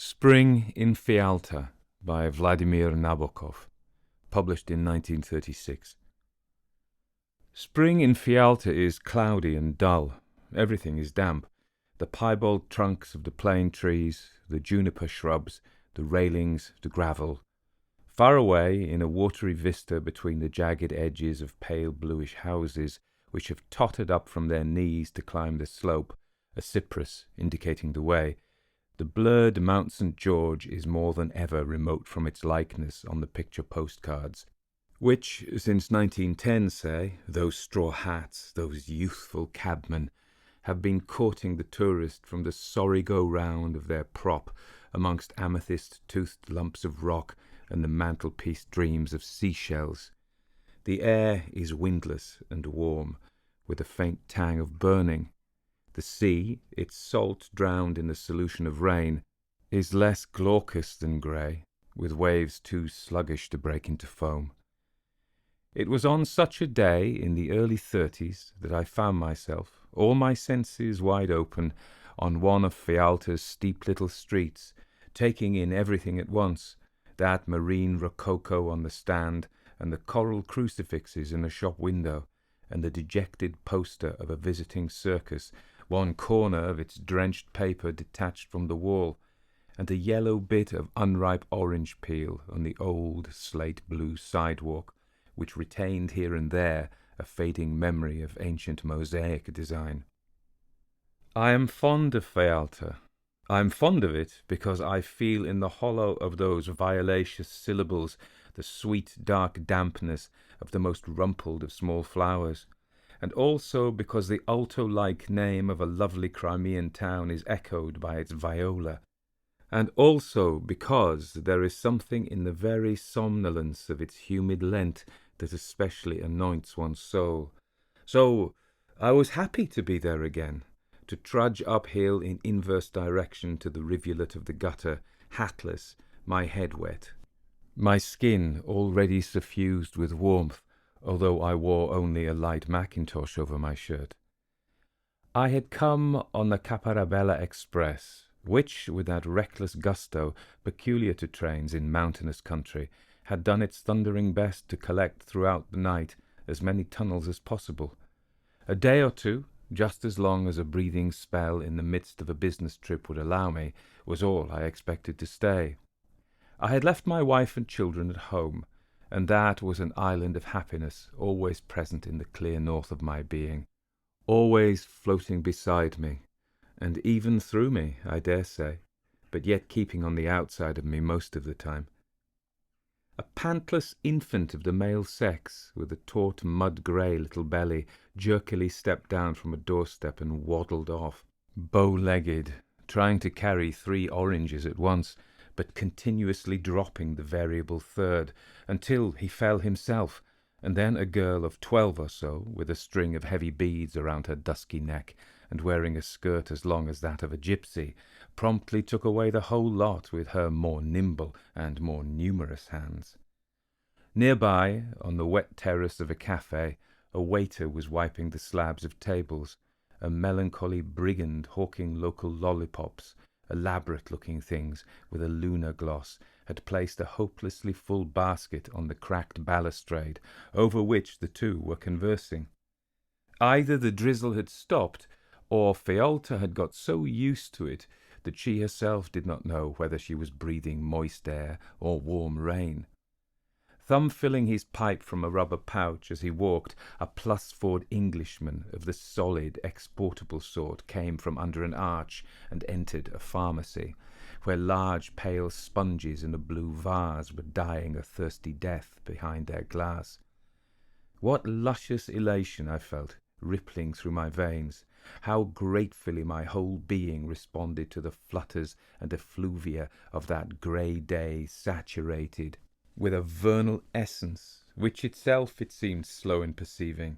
Spring in Fialta by Vladimir Nabokov, published in 1936. Spring in Fialta is cloudy and dull. Everything is damp. The piebald trunks of the plane trees, the juniper shrubs, the railings, the gravel. Far away, in a watery vista between the jagged edges of pale bluish houses, which have tottered up from their knees to climb the slope, a cypress indicating the way, the blurred Mount St. George is more than ever remote from its likeness on the picture postcards, which, since 1910, say, those straw hats, those youthful cabmen, have been courting the tourist from the sorry go-round of their prop amongst amethyst-toothed lumps of rock and the mantelpiece dreams of seashells. The air is windless and warm, with a faint tang of burning. The sea, its salt drowned in the solution of rain, is less glaucous than grey, with waves too sluggish to break into foam. It was on such a day in the early 30s that I found myself, all my senses wide open, on one of Fialta's steep little streets, taking in everything at once, that marine rococo on the stand, and the coral crucifixes in a shop window, and the dejected poster of a visiting circus, one corner of its drenched paper detached from the wall, and a yellow bit of unripe orange peel on the old slate-blue sidewalk, which retained here and there a fading memory of ancient mosaic design. I am fond of Fialta. I am fond of it because I feel in the hollow of those violaceous syllables the sweet dark dampness of the most rumpled of small flowers, and also because the alto-like name of a lovely Crimean town is echoed by its viola, and also because there is something in the very somnolence of its humid Lent that especially anoints one's soul. So I was happy to be there again, to trudge uphill in inverse direction to the rivulet of the gutter, hatless, my head wet, my skin already suffused with warmth, although I wore only a light mackintosh over my shirt. I had come on the Caparabella Express, which, with that reckless gusto peculiar to trains in mountainous country, had done its thundering best to collect throughout the night as many tunnels as possible. A day or two, just as long as a breathing spell in the midst of a business trip would allow me, was all I expected to stay. I had left my wife and children at home, and that was an island of happiness always present in the clear north of my being, always floating beside me, and even through me, I dare say, but yet keeping on the outside of me most of the time. A pantless infant of the male sex, with a taut mud-grey little belly, jerkily stepped down from a doorstep and waddled off, bow-legged, trying to carry 3 oranges at once, but continuously dropping the variable third, until he fell himself, and then a girl of 12 or so, with a string of heavy beads around her dusky neck, and wearing a skirt as long as that of a gypsy, promptly took away the whole lot with her more nimble and more numerous hands. Nearby, on the wet terrace of a cafe, a waiter was wiping the slabs of tables, a melancholy brigand hawking local lollipops, elaborate-looking things with a lunar gloss, had placed a hopelessly full basket on the cracked balustrade, over which the two were conversing. Either the drizzle had stopped, or Fialta had got so used to it that she herself did not know whether she was breathing moist air or warm rain. Thumb-filling his pipe from a rubber pouch as he walked, a plus-forward Englishman of the solid, exportable sort came from under an arch and entered a pharmacy, where large pale sponges in a blue vase were dying a thirsty death behind their glass. What luscious elation I felt, rippling through my veins! How gratefully my whole being responded to the flutters and effluvia of that grey day saturated with a vernal essence, which itself it seemed slow in perceiving.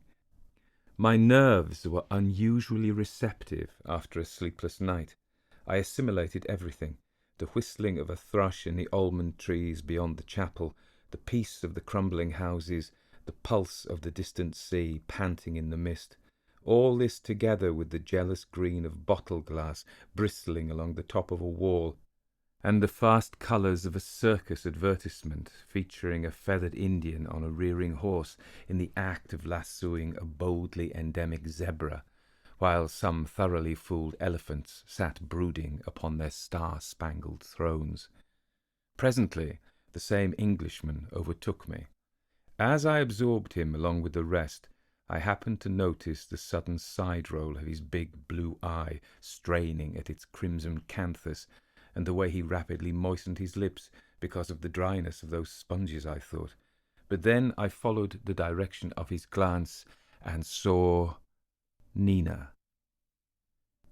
My nerves were unusually receptive after a sleepless night. I assimilated everything, the whistling of a thrush in the almond trees beyond the chapel, the peace of the crumbling houses, the pulse of the distant sea panting in the mist, all this together with the jealous green of bottle glass bristling along the top of a wall, and the fast colours of a circus advertisement featuring a feathered Indian on a rearing horse in the act of lassoing a boldly endemic zebra, while some thoroughly fooled elephants sat brooding upon their star-spangled thrones. Presently, the same Englishman overtook me. As I absorbed him along with the rest, I happened to notice the sudden side-roll of his big blue eye straining at its crimson canthus, and the way he rapidly moistened his lips because of the dryness of those sponges, I thought. But then I followed the direction of his glance and saw Nina.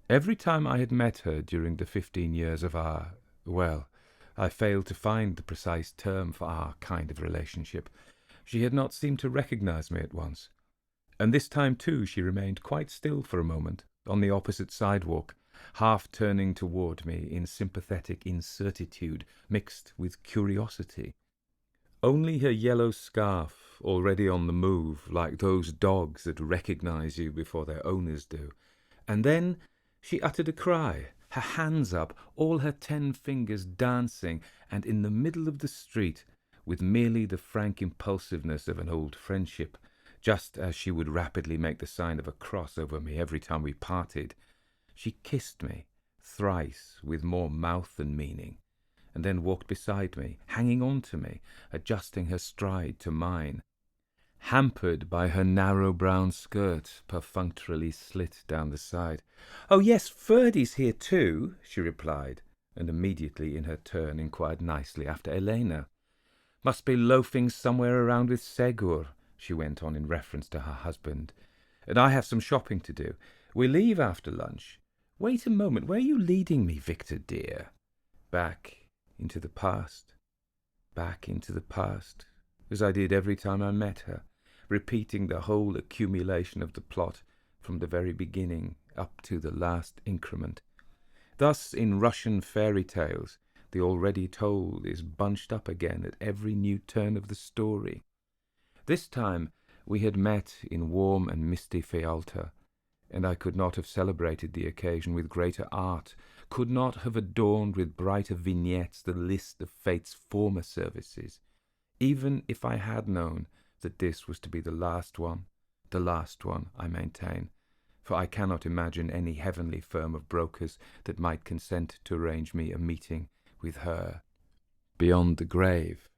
Every time I had met her during the 15 years of I failed to find the precise term for our kind of relationship. She had not seemed to recognize me at once. And this time, too, she remained quite still for a moment, on the opposite sidewalk, half turning toward me in sympathetic incertitude mixed with curiosity. Only her yellow scarf, already on the move, like those dogs that recognize you before their owners do. And then she uttered a cry, her hands up, all her 10 fingers dancing, and in the middle of the street, with merely the frank impulsiveness of an old friendship, just as she would rapidly make the sign of a cross over me every time we parted, she kissed me thrice with more mouth than meaning, and then walked beside me, hanging on to me, adjusting her stride to mine. Hampered by her narrow brown skirt, perfunctorily slit down the side. "Oh, yes, Ferdy's here too," she replied, and immediately in her turn inquired nicely after Elena. "Must be loafing somewhere around with Segur," she went on in reference to her husband. "And I have some shopping to do. We leave after lunch. Wait a moment, where are you leading me, Victor dear?" Back into the past, as I did every time I met her, repeating the whole accumulation of the plot from the very beginning up to the last increment. Thus, in Russian fairy tales, the already told is bunched up again at every new turn of the story. This time we had met in warm and misty Fialta, and I could not have celebrated the occasion with greater art, could not have adorned with brighter vignettes the list of fate's former services, even if I had known that this was to be the last one, I maintain, for I cannot imagine any heavenly firm of brokers that might consent to arrange me a meeting with her beyond the grave.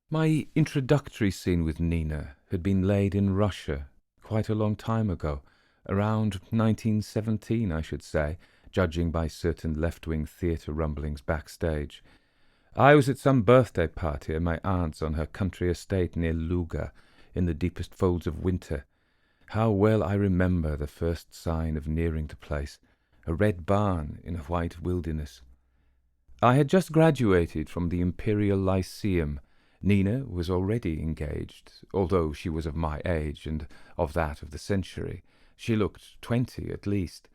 My introductory scene with Nina had been laid in Russia quite a long time ago, around 1917, I should say, judging by certain left-wing theatre rumblings backstage. I was at some birthday party at my aunt's on her country estate near Luga, in the deepest folds of winter. How well I remember the first sign of nearing the place, a red barn in a white wilderness. I had just graduated from the Imperial Lyceum. Nina was already engaged, although she was of my age and of that of the century. She looked 20 at least,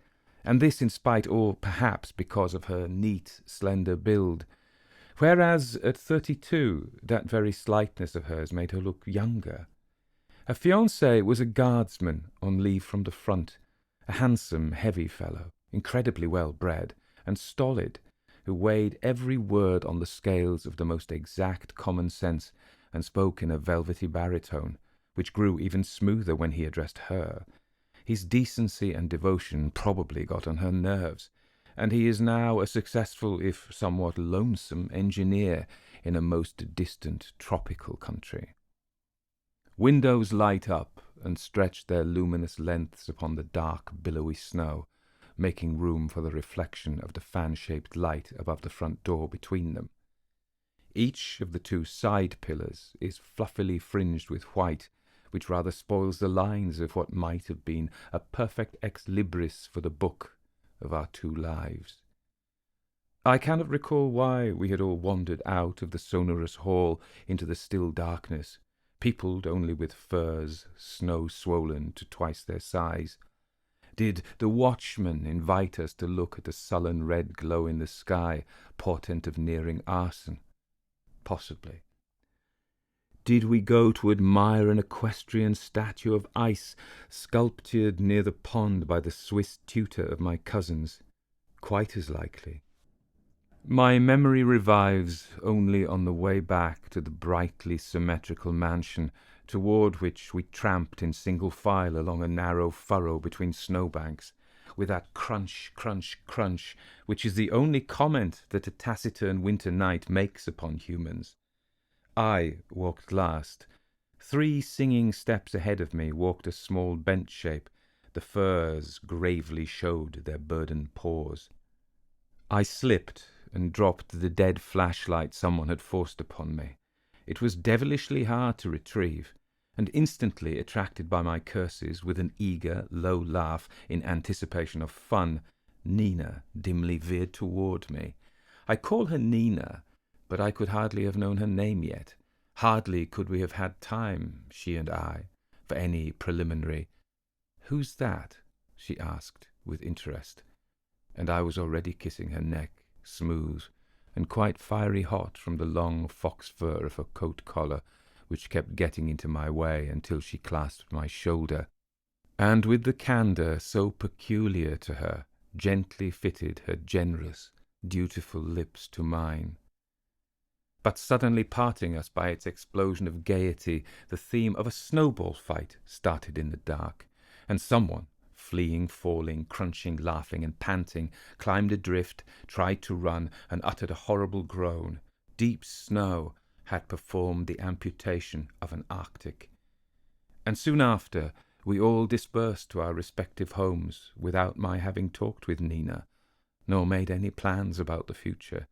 and this in spite or perhaps because of her neat, slender build, whereas at 32 that very slightness of hers made her look younger. Her fiancé was a guardsman on leave from the front, a handsome, heavy fellow, incredibly well bred and stolid, who weighed every word on the scales of the most exact common sense and spoke in a velvety baritone, which grew even smoother when he addressed her. His decency and devotion probably got on her nerves, and he is now a successful, if somewhat lonesome, engineer in a most distant tropical country. Windows light up and stretch their luminous lengths upon the dark, billowy snow, making room for the reflection of the fan-shaped light above the front door between them. Each of the 2 side pillars is fluffily fringed with white, which rather spoils the lines of what might have been a perfect ex libris for the book of our 2 lives. I cannot recall why we had all wandered out of the sonorous hall into the still darkness, peopled only with firs, snow-swollen to twice their size. Did the watchman invite us to look at the sullen red glow in the sky, portent of nearing arson? Possibly. Did we go to admire an equestrian statue of ice sculptured near the pond by the Swiss tutor of my cousins? Quite as likely. My memory revives only on the way back to the brightly symmetrical mansion toward which we tramped in single file along a narrow furrow between snowbanks, with that crunch, crunch, crunch, which is the only comment that a taciturn winter night makes upon humans. I walked last. 3 singing steps ahead of me walked a small bent shape. The firs gravely showed their burdened paws. I slipped and dropped the dead flashlight someone had forced upon me. It was devilishly hard to retrieve, and instantly attracted by my curses, with an eager, low laugh in anticipation of fun, Nina dimly veered toward me. I call her Nina, but I could hardly have known her name yet. Hardly could we have had time, she and I, for any preliminary. "Who's that?" she asked, with interest, and I was already kissing her neck, smooth and quite fiery hot from the long fox fur of her coat collar, which kept getting into my way until she clasped my shoulder, and with the candour so peculiar to her, gently fitted her generous, dutiful lips to mine. But suddenly parting us by its explosion of gaiety, the theme of a snowball fight started in the dark, and someone, fleeing, falling, crunching, laughing, and panting, climbed a drift, tried to run, and uttered a horrible groan. Deep snow had performed the amputation of an Arctic. And soon after, we all dispersed to our respective homes without my having talked with Nina, nor made any plans about the future,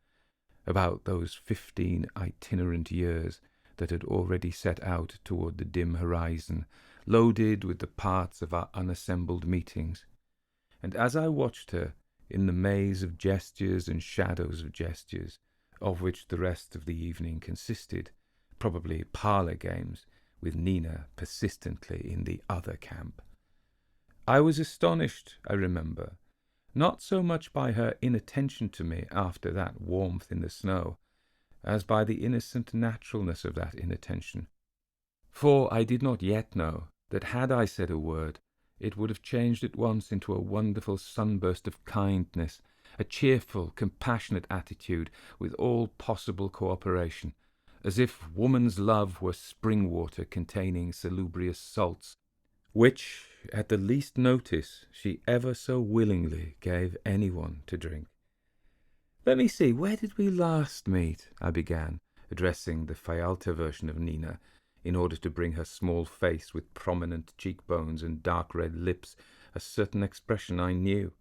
about those 15 itinerant years that had already set out toward the dim horizon, loaded with the parts of our unassembled meetings. And as I watched her, in the maze of gestures and shadows of gestures, of which the rest of the evening consisted, probably parlour games, with Nina persistently in the other camp, I was astonished, I remember, not so much by her inattention to me after that warmth in the snow, as by the innocent naturalness of that inattention. For I did not yet know that had I said a word, it would have changed at once into a wonderful sunburst of kindness, a cheerful, compassionate attitude with all possible cooperation, as if woman's love were spring water containing salubrious salts, which, at the least notice, she ever so willingly gave anyone to drink. "Let me see, where did we last meet?" I began, addressing the Fialta version of Nina, in order to bring her small face with prominent cheekbones and dark red lips a certain expression I knew,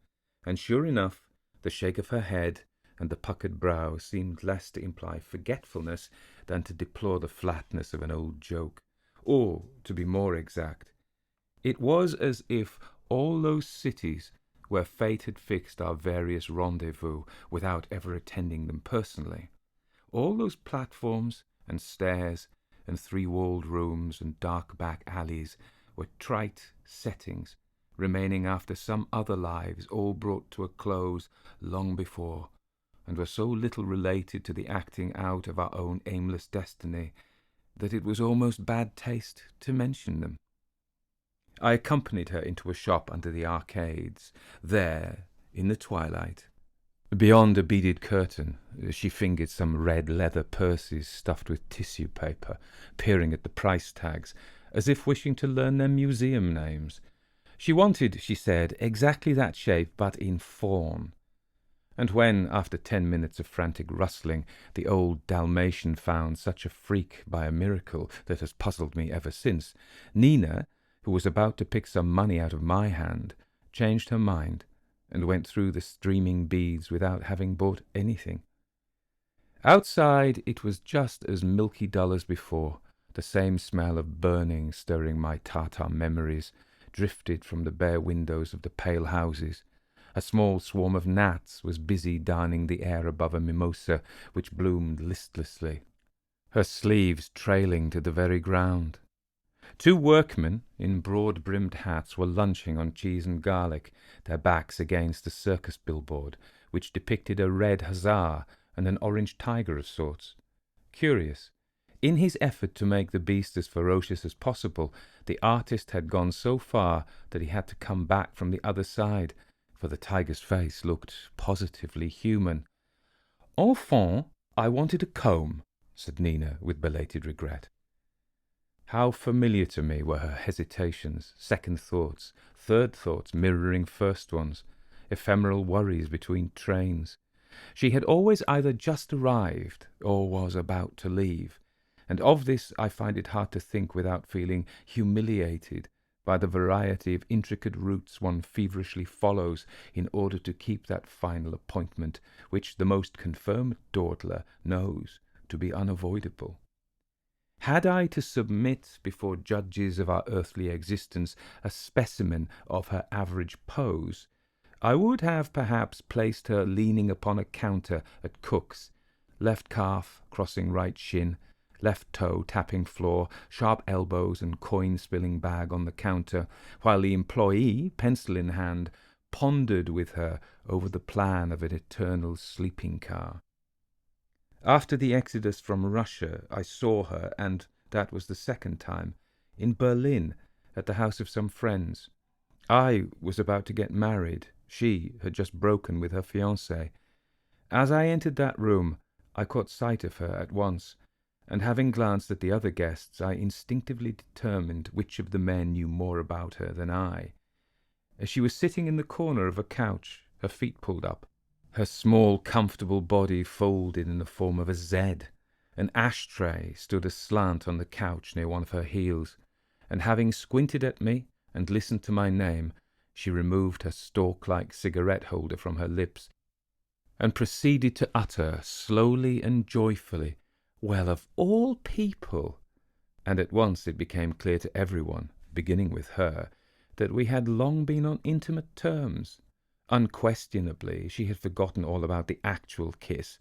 and sure enough, the shake of her head and the puckered brow seemed less to imply forgetfulness than to deplore the flatness of an old joke, or, to be more exact, it was as if all those cities where fate had fixed our various rendezvous without ever attending them personally, all those platforms and stairs and 3-walled rooms and dark back alleys were trite settings, remaining after some other lives all brought to a close long before, and were so little related to the acting out of our own aimless destiny that it was almost bad taste to mention them. I accompanied her into a shop under the arcades. There, in the twilight, beyond a beaded curtain, she fingered some red leather purses stuffed with tissue paper, peering at the price tags, as if wishing to learn their museum names. She wanted, she said, exactly that shape, but in fawn. And when, after 10 minutes of frantic rustling, the old Dalmatian found such a freak by a miracle that has puzzled me ever since, Nina, who was about to pick some money out of my hand, changed her mind and went through the streaming beads without having bought anything. Outside it was just as milky dull as before, the same smell of burning stirring my Tartar memories, drifted from the bare windows of the pale houses. A small swarm of gnats was busy darning the air above a mimosa which bloomed listlessly, her sleeves trailing to the very ground. 2 workmen in broad-brimmed hats were lunching on cheese and garlic, their backs against a circus billboard, which depicted a red hussar and an orange tiger of sorts. Curious. In his effort to make the beast as ferocious as possible, the artist had gone so far that he had to come back from the other side, for the tiger's face looked positively human. Enfant, I wanted a comb, said Nina with belated regret. How familiar to me were her hesitations, second thoughts, third thoughts mirroring first ones, ephemeral worries between trains. She had always either just arrived or was about to leave, and of this I find it hard to think without feeling humiliated by the variety of intricate routes one feverishly follows in order to keep that final appointment which the most confirmed dawdler knows to be unavoidable. Had I to submit before judges of our earthly existence a specimen of her average pose, I would have perhaps placed her leaning upon a counter at Cook's, left calf crossing right shin, left toe tapping floor, sharp elbows and coin-spilling bag on the counter, while the employee, pencil in hand, pondered with her over the plan of an eternal sleeping car. After the exodus from Russia, I saw her, and that was the second time, in Berlin, at the house of some friends. I was about to get married. She had just broken with her fiancé. As I entered that room, I caught sight of her at once, and having glanced at the other guests, I instinctively determined which of the men knew more about her than I. She was sitting in the corner of a couch, her feet pulled up, her small, comfortable body folded in the form of a Z. An ashtray stood aslant on the couch near one of her heels, and having squinted at me and listened to my name, she removed her stalk-like cigarette holder from her lips and proceeded to utter, slowly and joyfully, "Well, of all people!" And at once it became clear to everyone, beginning with her, that we had long been on intimate terms. Unquestionably, she had forgotten all about the actual kiss,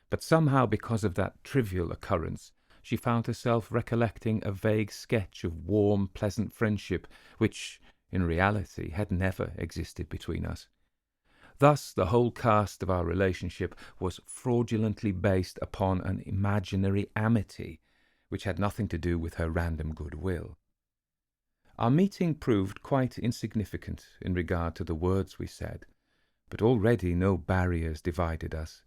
but somehow, because of that trivial occurrence, she found herself recollecting a vague sketch of warm, pleasant friendship, which, in reality, had never existed between us. Thus, the whole cast of our relationship was fraudulently based upon an imaginary amity, which had nothing to do with her random goodwill. Our meeting proved quite insignificant in regard to the words we said, but already no barriers divided us,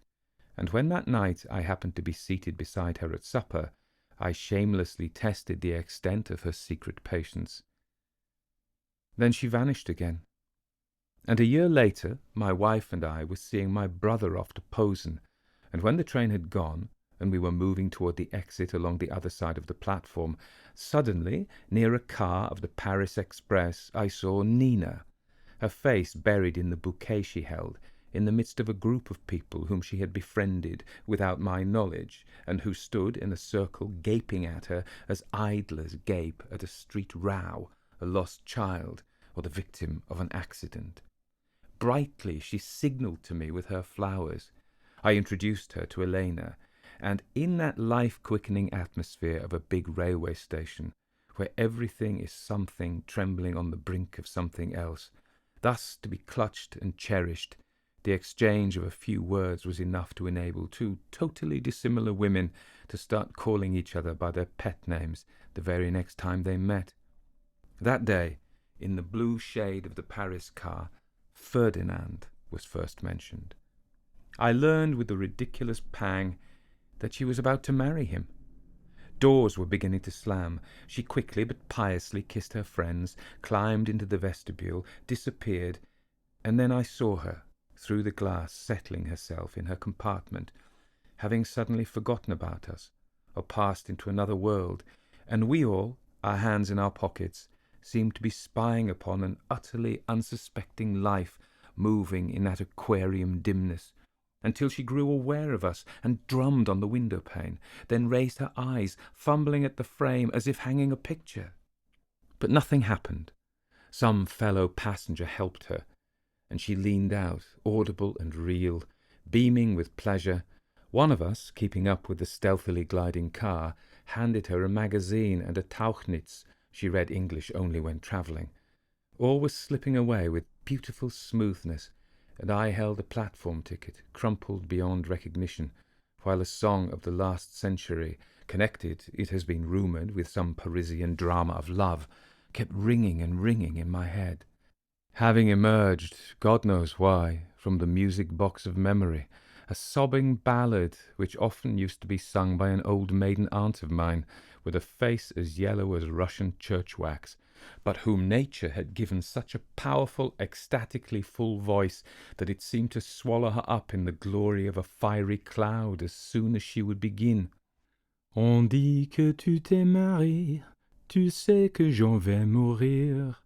and when that night I happened to be seated beside her at supper, I shamelessly tested the extent of her secret patience. Then she vanished again, and a year later my wife and I were seeing my brother off to Posen, and when the train had gone, and we were moving toward the exit along the other side of the platform, suddenly, near a car of the Paris Express, I saw Nina, her face buried in the bouquet she held, in the midst of a group of people whom she had befriended without my knowledge, and who stood in a circle gaping at her as idlers gape at a street row, a lost child, or the victim of an accident. Brightly she signalled to me with her flowers. I introduced her to Elena, and in that life-quickening atmosphere of a big railway station, where everything is something trembling on the brink of something else, thus to be clutched and cherished, the exchange of a few words was enough to enable two totally dissimilar women to start calling each other by their pet names the very next time they met. That day, in the blue shade of the Paris car, Ferdinand was first mentioned. I learned with a ridiculous pang that she was about to marry him. Doors were beginning to slam. She quickly but piously kissed her friends, climbed into the vestibule, disappeared, and then I saw her, through the glass, settling herself in her compartment, having suddenly forgotten about us, or passed into another world, and we all, our hands in our pockets, seemed to be spying upon an utterly unsuspecting life moving in that aquarium dimness, until she grew aware of us and drummed on the window-pane, then raised her eyes, fumbling at the frame as if hanging a picture. But nothing happened. Some fellow passenger helped her, and she leaned out, audible and real, beaming with pleasure. One of us, keeping up with the stealthily gliding car, handed her a magazine and a Tauchnitz. She read English only when travelling. All was slipping away with beautiful smoothness, and I held a platform ticket, crumpled beyond recognition, while a song of the last century, connected, it has been rumoured, with some Parisian drama of love, kept ringing and ringing in my head. Having emerged, God knows why, from the music box of memory, a sobbing ballad which often used to be sung by an old maiden aunt of mine, with a face as yellow as Russian church wax, but whom nature had given such a powerful, ecstatically full voice that it seemed to swallow her up in the glory of a fiery cloud as soon as she would begin. On dit que tu t'es marié, tu sais que j'en vais mourir.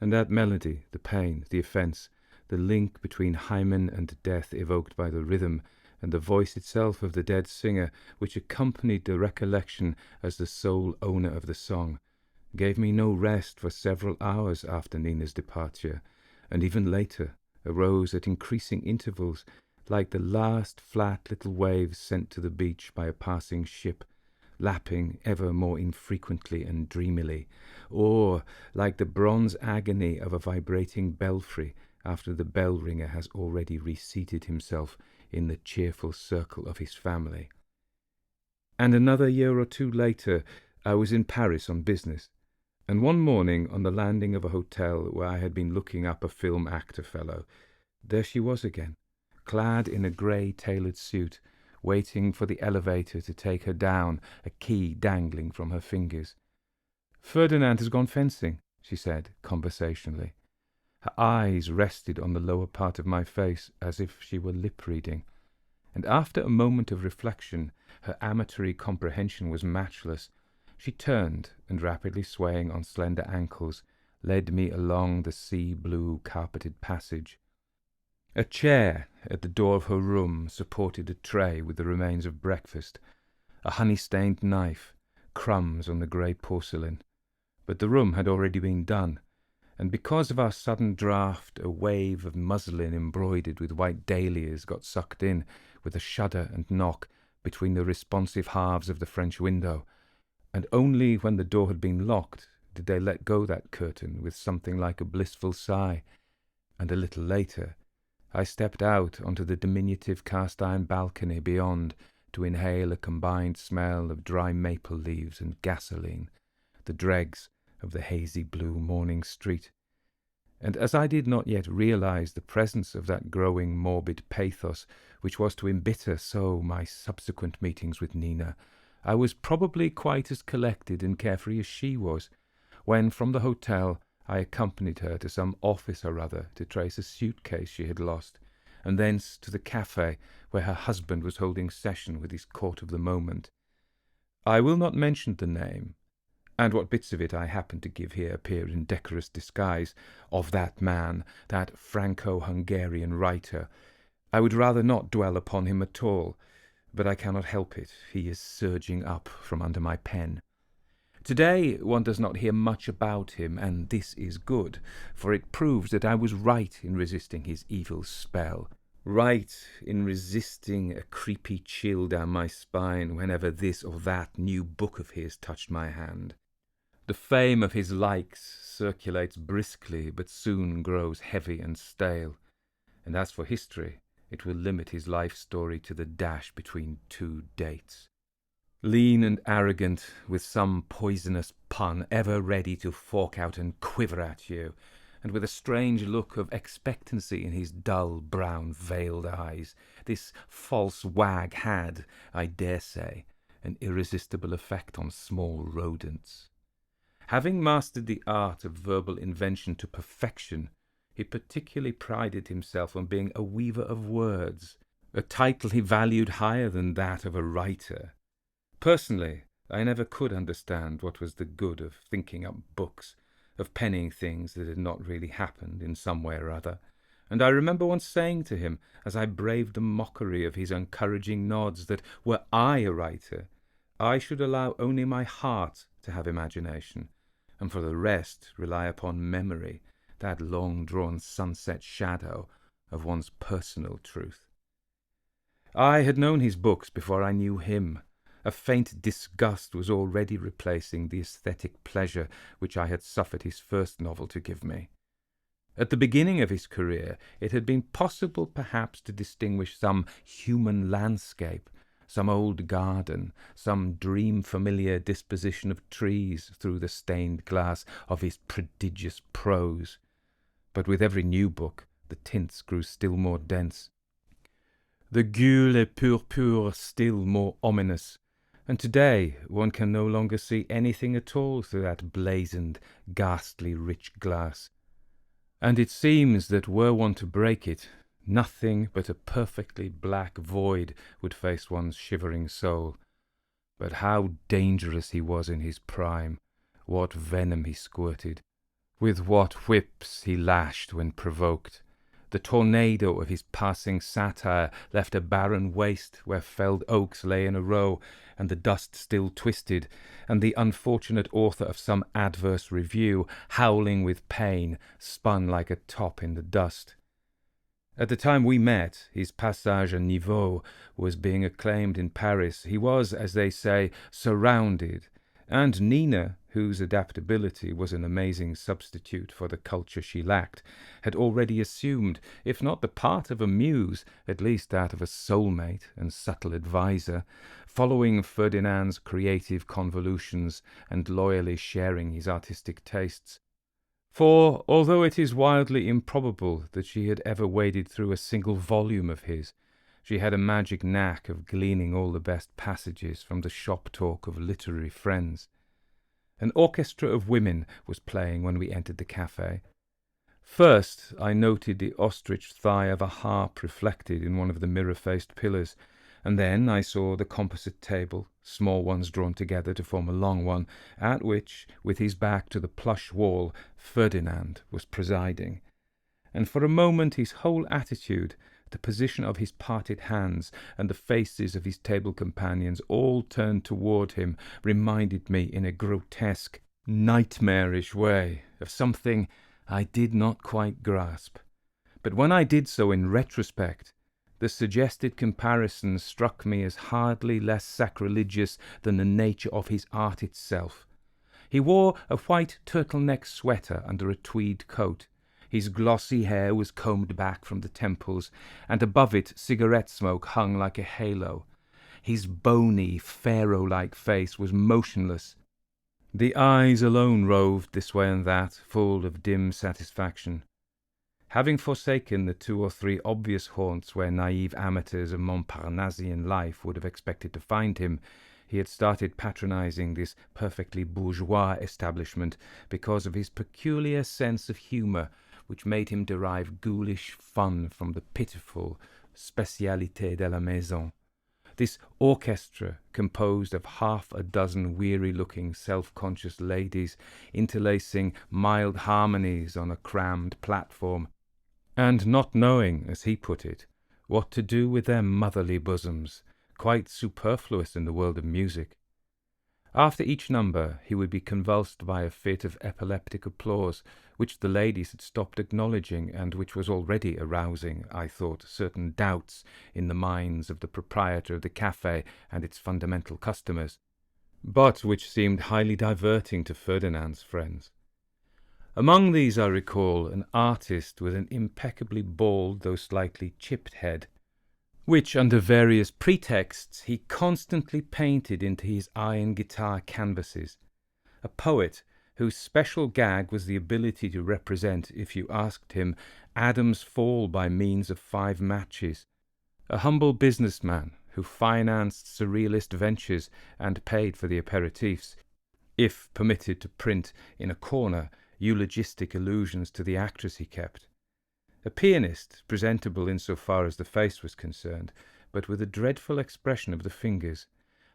And that melody, the pain, the offence, the link between hymen and death evoked by the rhythm, and the voice itself of the dead singer, which accompanied the recollection as the sole owner of the song, gave me no rest for several hours after Nina's departure, and even later arose at increasing intervals, like the last flat little waves sent to the beach by a passing ship, lapping ever more infrequently and dreamily, or like the bronze agony of a vibrating belfry after the bell-ringer has already reseated himself in the cheerful circle of his family. And another year or two later, I was in Paris on business, and one morning on the landing of a hotel where I had been looking up a film actor fellow, there she was again, clad in a grey tailored suit, waiting for the elevator to take her down, a key dangling from her fingers. "Ferdinand has gone fencing," she said conversationally. Her eyes rested on the lower part of my face as if she were lip-reading, and after a moment of reflection, her amatory comprehension was matchless. She turned, and rapidly swaying on slender ankles, led me along the sea-blue carpeted passage. A chair at the door of her room supported a tray with the remains of breakfast, a honey-stained knife, crumbs on the grey porcelain. But the room had already been done, and because of our sudden draught, a wave of muslin embroidered with white dahlias got sucked in, with a shudder and knock, between the responsive halves of the French window, and only when the door had been locked did they let go that curtain with something like a blissful sigh, and a little later I stepped out onto the diminutive cast-iron balcony beyond to inhale a combined smell of dry maple leaves and gasoline, the dregs of the hazy blue morning street. And as I did not yet realize the presence of that growing morbid pathos which was to embitter so my subsequent meetings with Nina, I was probably quite as collected and carefree as she was, when from the hotel I accompanied her to some office or other to trace a suitcase she had lost, and thence to the cafe where her husband was holding session with his court of the moment. I will not mention the name, and what bits of it I happen to give here appear in decorous disguise, of that man, that Franco-Hungarian writer. I would rather not dwell upon him at all, but I cannot help it. He is surging up from under my pen. Today one does not hear much about him, and this is good, for it proves that I was right in resisting his evil spell, right in resisting a creepy chill down my spine whenever this or that new book of his touched my hand. The fame of his likes circulates briskly, but soon grows heavy and stale, and as for history, it will limit his life story to the dash between two dates. Lean and arrogant, with some poisonous pun ever ready to fork out and quiver at you, and with a strange look of expectancy in his dull brown veiled eyes, this false wag had, I dare say, an irresistible effect on small rodents. Having mastered the art of verbal invention to perfection, he particularly prided himself on being a weaver of words, a title he valued higher than that of a writer. Personally, I never could understand what was the good of thinking up books, of penning things that had not really happened in some way or other, and I remember once saying to him, as I braved the mockery of his encouraging nods, that were I a writer, I should allow only my heart to have imagination, and for the rest rely upon memory, that long-drawn sunset shadow of one's personal truth. I had known his books before I knew him. A faint disgust was already replacing the aesthetic pleasure which I had suffered his first novel to give me. At the beginning of his career, it had been possible perhaps to distinguish some human landscape, some old garden, some dream-familiar disposition of trees through the stained glass of his prodigious prose. But with every new book, the tints grew still more dense. The gueule et purpure still more ominous, and today one can no longer see anything at all through that blazoned, ghastly rich glass. And it seems that were one to break it, nothing but a perfectly black void would face one's shivering soul. But how dangerous he was in his prime, what venom he squirted, with what whips he lashed when provoked. The tornado of his passing satire left a barren waste where felled oaks lay in a row, and the dust still twisted, and the unfortunate author of some adverse review, howling with pain, spun like a top in the dust. At the time we met, his passage à niveau was being acclaimed in Paris. He was, as they say, surrounded, and Nina, whose adaptability was an amazing substitute for the culture she lacked, had already assumed, if not the part of a muse, at least that of a soulmate and subtle adviser, following Ferdinand's creative convolutions and loyally sharing his artistic tastes. For, although it is wildly improbable that she had ever waded through a single volume of his, she had a magic knack of gleaning all the best passages from the shop talk of literary friends. An orchestra of women was playing when we entered the cafe. First, I noted the ostrich thigh of a harp reflected in one of the mirror-faced pillars, and then I saw the composite table, small ones drawn together to form a long one, at which, with his back to the plush wall, Ferdinand was presiding. And for a moment his whole attitude, the position of his parted hands, and the faces of his table companions all turned toward him, reminded me in a grotesque, nightmarish way of something I did not quite grasp. But when I did so in retrospect, the suggested comparison struck me as hardly less sacrilegious than the nature of his art itself. He wore a white turtleneck sweater under a tweed coat. His glossy hair was combed back from the temples, and above it cigarette smoke hung like a halo. His bony, pharaoh-like face was motionless. The eyes alone roved this way and that, full of dim satisfaction. Having forsaken the 2 or 3 obvious haunts where naive amateurs of Montparnassian life would have expected to find him, he had started patronizing this perfectly bourgeois establishment because of his peculiar sense of humour, which made him derive ghoulish fun from the pitiful spécialité de la maison. This orchestra, composed of half a dozen weary-looking, self-conscious ladies, interlacing mild harmonies on a crammed platform, and not knowing, as he put it, what to do with their motherly bosoms, quite superfluous in the world of music. After each number he would be convulsed by a fit of epileptic applause, which the ladies had stopped acknowledging, and which was already arousing, I thought, certain doubts in the minds of the proprietor of the cafe and its fundamental customers, but which seemed highly diverting to Ferdinand's friends. Among these I recall an artist with an impeccably bald though slightly chipped head, which under various pretexts he constantly painted into his iron guitar canvases, a poet whose special gag was the ability to represent, if you asked him, Adam's fall by means of 5 matches, a humble businessman who financed surrealist ventures and paid for the aperitifs, if permitted to print in a corner eulogistic allusions to the actress he kept. A pianist, presentable in so far as the face was concerned, but with a dreadful expression of the fingers.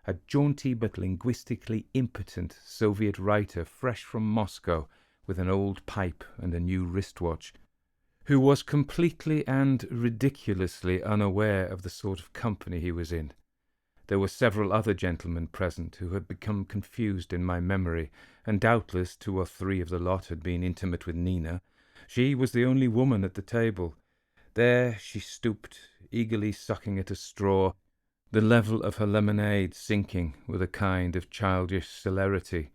A jaunty but linguistically impotent Soviet writer fresh from Moscow, with an old pipe and a new wristwatch, who was completely and ridiculously unaware of the sort of company he was in. There were several other gentlemen present who had become confused in my memory, and doubtless 2 or 3 of the lot had been intimate with Nina. She was the only woman at the table. There she stooped, eagerly sucking at a straw, the level of her lemonade sinking with a kind of childish celerity,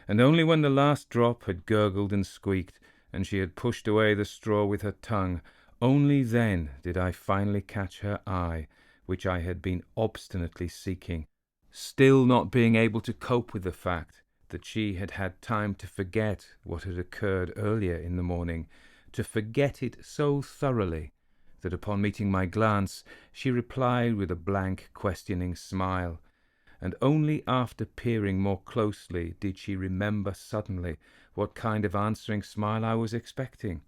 and only when the last drop had gurgled and squeaked, and she had pushed away the straw with her tongue, only then did I finally catch her eye, which I had been obstinately seeking, still not being able to cope with the fact that she had had time to forget what had occurred earlier in the morning, to forget it so thoroughly that upon meeting my glance she replied with a blank, questioning smile, and only after peering more closely did she remember suddenly what kind of answering smile I was expecting.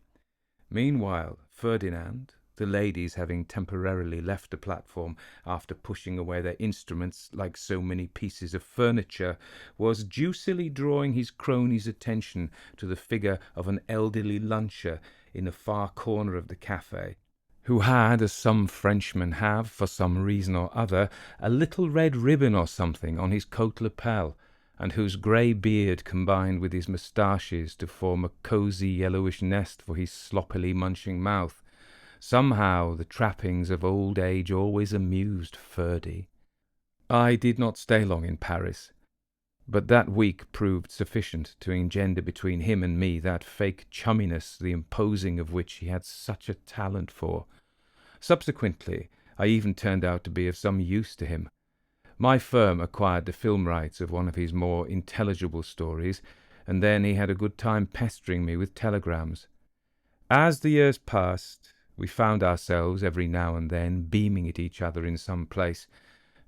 Meanwhile, Ferdinand, the ladies having temporarily left the platform after pushing away their instruments like so many pieces of furniture, was juicily drawing his cronies' attention to the figure of an elderly luncher in a far corner of the cafe, who had, as some Frenchmen have, for some reason or other, a little red ribbon or something on his coat lapel, and whose grey beard combined with his moustaches to form a cosy yellowish nest for his sloppily munching mouth. Somehow the trappings of old age always amused Ferdy. I did not stay long in Paris, but that week proved sufficient to engender between him and me that fake chumminess the imposing of which he had such a talent for. Subsequently, I even turned out to be of some use to him. My firm acquired the film rights of one of his more intelligible stories, and then he had a good time pestering me with telegrams. As the years passed, we found ourselves every now and then beaming at each other in some place,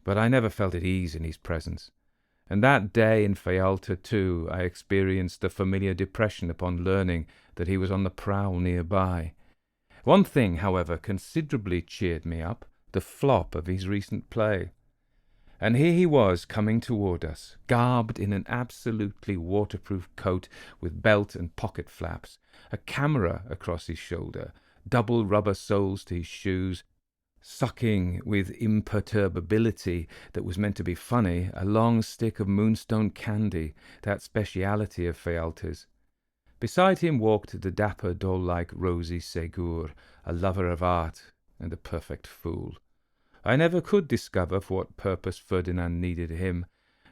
but I never felt at ease in his presence. And that day in Fialta, too, I experienced a familiar depression upon learning that he was on the prowl nearby. One thing, however, considerably cheered me up, the flop of his recent play. And here he was coming toward us, garbed in an absolutely waterproof coat with belt and pocket flaps, a camera across his shoulder, double rubber soles to his shoes, sucking with imperturbability that was meant to be funny a long stick of moonstone candy, that speciality of Fialta's. Beside him walked the dapper, doll-like Rosie Segur, a lover of art and a perfect fool. I never could discover for what purpose Ferdinand needed him,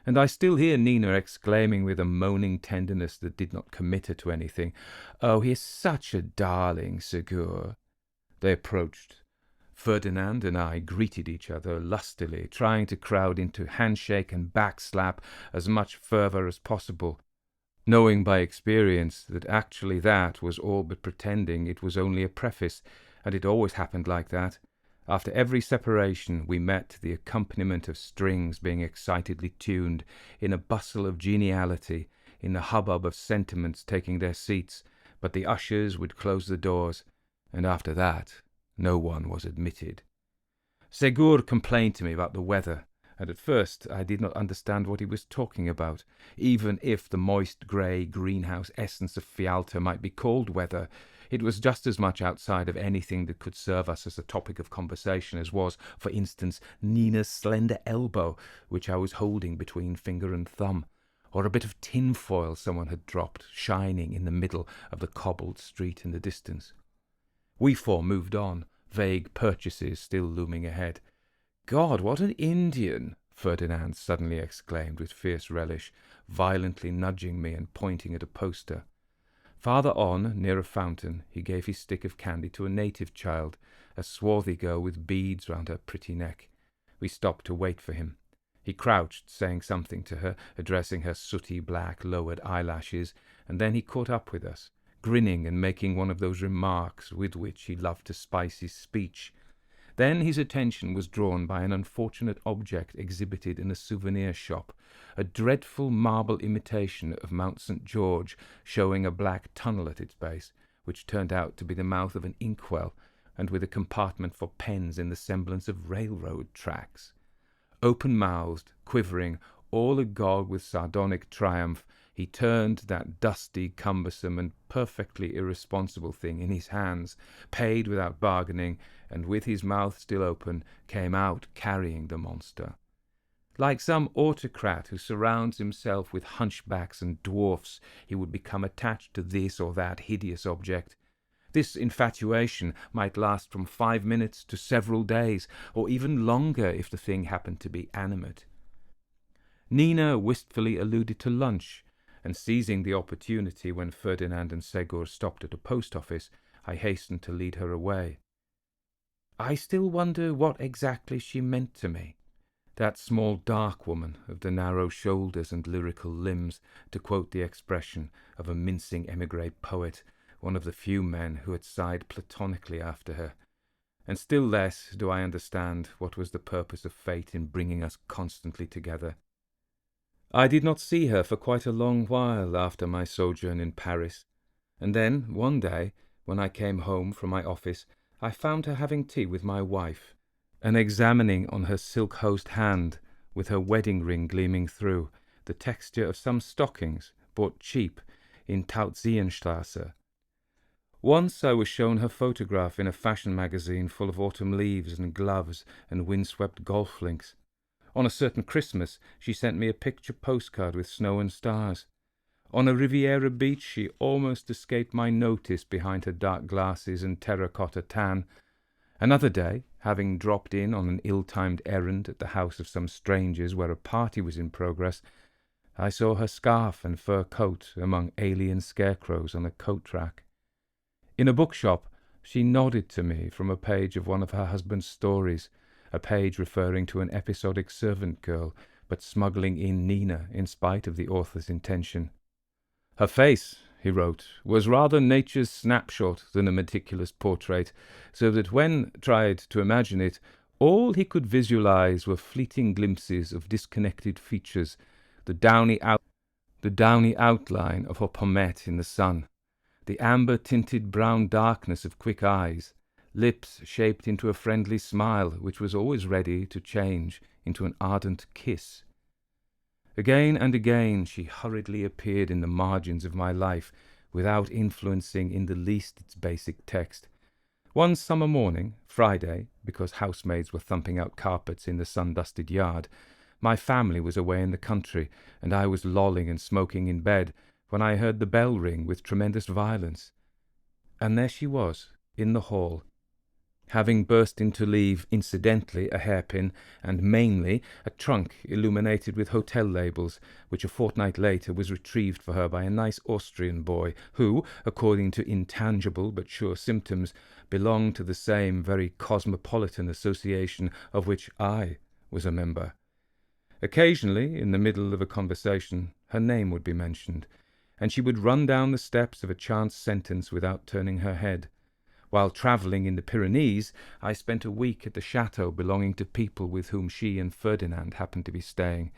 and I still hear Nina exclaiming with a moaning tenderness that did not commit her to anything, "Oh, he is such a darling, Segur." They approached. Ferdinand and I greeted each other lustily, trying to crowd into handshake and backslap as much fervour as possible, knowing by experience that actually that was all but pretending it was only a preface, and it always happened like that. After every separation we met to the accompaniment of strings being excitedly tuned, in a bustle of geniality, in the hubbub of sentiments taking their seats, but the ushers would close the doors, and after that no one was admitted. Segur complained to me about the weather, and at first I did not understand what he was talking about, even if the moist grey greenhouse essence of Fialta might be called weather. It was just as much outside of anything that could serve us as a topic of conversation as was, for instance, Nina's slender elbow, which I was holding between finger and thumb, or a bit of tinfoil someone had dropped, shining in the middle of the cobbled street in the distance. We four moved on, vague purchases still looming ahead. "God, what an Indian!" Ferdinand suddenly exclaimed with fierce relish, violently nudging me and pointing at a poster. Farther on, near a fountain, he gave his stick of candy to a native child, a swarthy girl with beads round her pretty neck. We stopped to wait for him. He crouched, saying something to her, addressing her sooty black lowered eyelashes, and then he caught up with us, grinning and making one of those remarks with which he loved to spice his speech. Then his attention was drawn by an unfortunate object exhibited in a souvenir shop, a dreadful marble imitation of Mount St. George, showing a black tunnel at its base, which turned out to be the mouth of an inkwell, and with a compartment for pens in the semblance of railroad tracks. Open-mouthed, quivering, all agog with sardonic triumph, he turned that dusty, cumbersome, and perfectly irresponsible thing in his hands, paid without bargaining, and with his mouth still open, came out carrying the monster. Like some autocrat who surrounds himself with hunchbacks and dwarfs, he would become attached to this or that hideous object. This infatuation might last from 5 minutes to several days, or even longer if the thing happened to be animate. Nina wistfully alluded to lunch, and seizing the opportunity when Ferdinand and Segur stopped at a post office, I hastened to lead her away. I still wonder what exactly she meant to me. That small dark woman of the narrow shoulders and lyrical limbs, to quote the expression of a mincing émigré poet, one of the few men who had sighed platonically after her. and still less do I understand what was the purpose of fate in bringing us constantly together. I did not see her for quite a long while after my sojourn in Paris, and then, one day, when I came home from my office, I found her having tea with my wife, and examining on her silk-hosed hand, with her wedding ring gleaming through, the texture of some stockings bought cheap in Tauzienstrasse. Once I was shown her photograph in a fashion magazine full of autumn leaves and gloves and windswept golf links. On a certain Christmas she sent me a picture postcard with snow and stars. On a Riviera beach she almost escaped my notice behind her dark glasses and terracotta tan. Another day, having dropped in on an ill-timed errand at the house of some strangers where a party was in progress, I saw her scarf and fur coat among alien scarecrows on a coat rack. In a bookshop, she nodded to me from a page of one of her husband's stories, a page referring to an episodic servant girl, but smuggling in Nina in spite of the author's intention. Her face, he wrote, was rather nature's snapshot than a meticulous portrait, so that when tried to imagine it, all he could visualize were fleeting glimpses of disconnected features, the downy outline of her pommette in the sun, the amber-tinted brown darkness of quick eyes, lips shaped into a friendly smile which was always ready to change into an ardent kiss. Again and again she hurriedly appeared in the margins of my life, without influencing in the least its basic text. One summer morning, Friday, because housemaids were thumping out carpets in the sun-dusted yard, my family was away in the country, and I was lolling and smoking in bed, when I heard the bell ring with tremendous violence. And there she was, in the hall, having burst in to leave, incidentally, a hairpin, and mainly a trunk illuminated with hotel labels, which a fortnight later was retrieved for her by a nice Austrian boy, who, according to intangible but sure symptoms, belonged to the same very cosmopolitan association of which I was a member. Occasionally, in the middle of a conversation, her name would be mentioned, and she would run down the steps of a chance sentence without turning her head. While travelling in the Pyrenees, I spent a week at the chateau belonging to people with whom she and Ferdinand happened to be staying,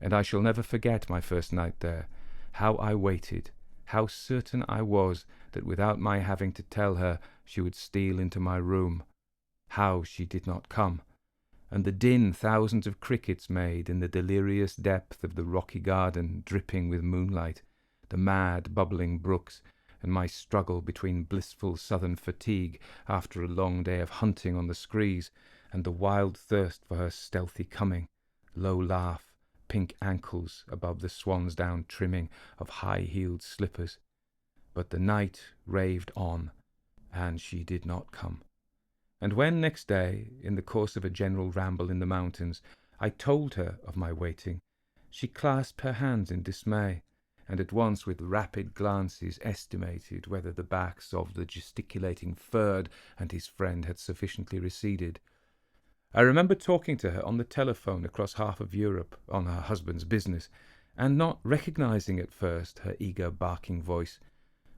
and I shall never forget my first night there. How I waited, how certain I was that without my having to tell her she would steal into my room. How she did not come, and the din thousands of crickets made in the delirious depth of the rocky garden dripping with moonlight, the mad bubbling brooks, and my struggle between blissful southern fatigue after a long day of hunting on the screes, and the wild thirst for her stealthy coming, low laugh, pink ankles above the swan's-down trimming of high-heeled slippers. But the night raved on, and she did not come. And when next day, in the course of a general ramble in the mountains, I told her of my waiting, she clasped her hands in dismay, and at once with rapid glances estimated whether the backs of the gesticulating Ferd and his friend had sufficiently receded. I remember talking to her on the telephone across half of Europe on her husband's business, and not recognizing at first her eager barking voice.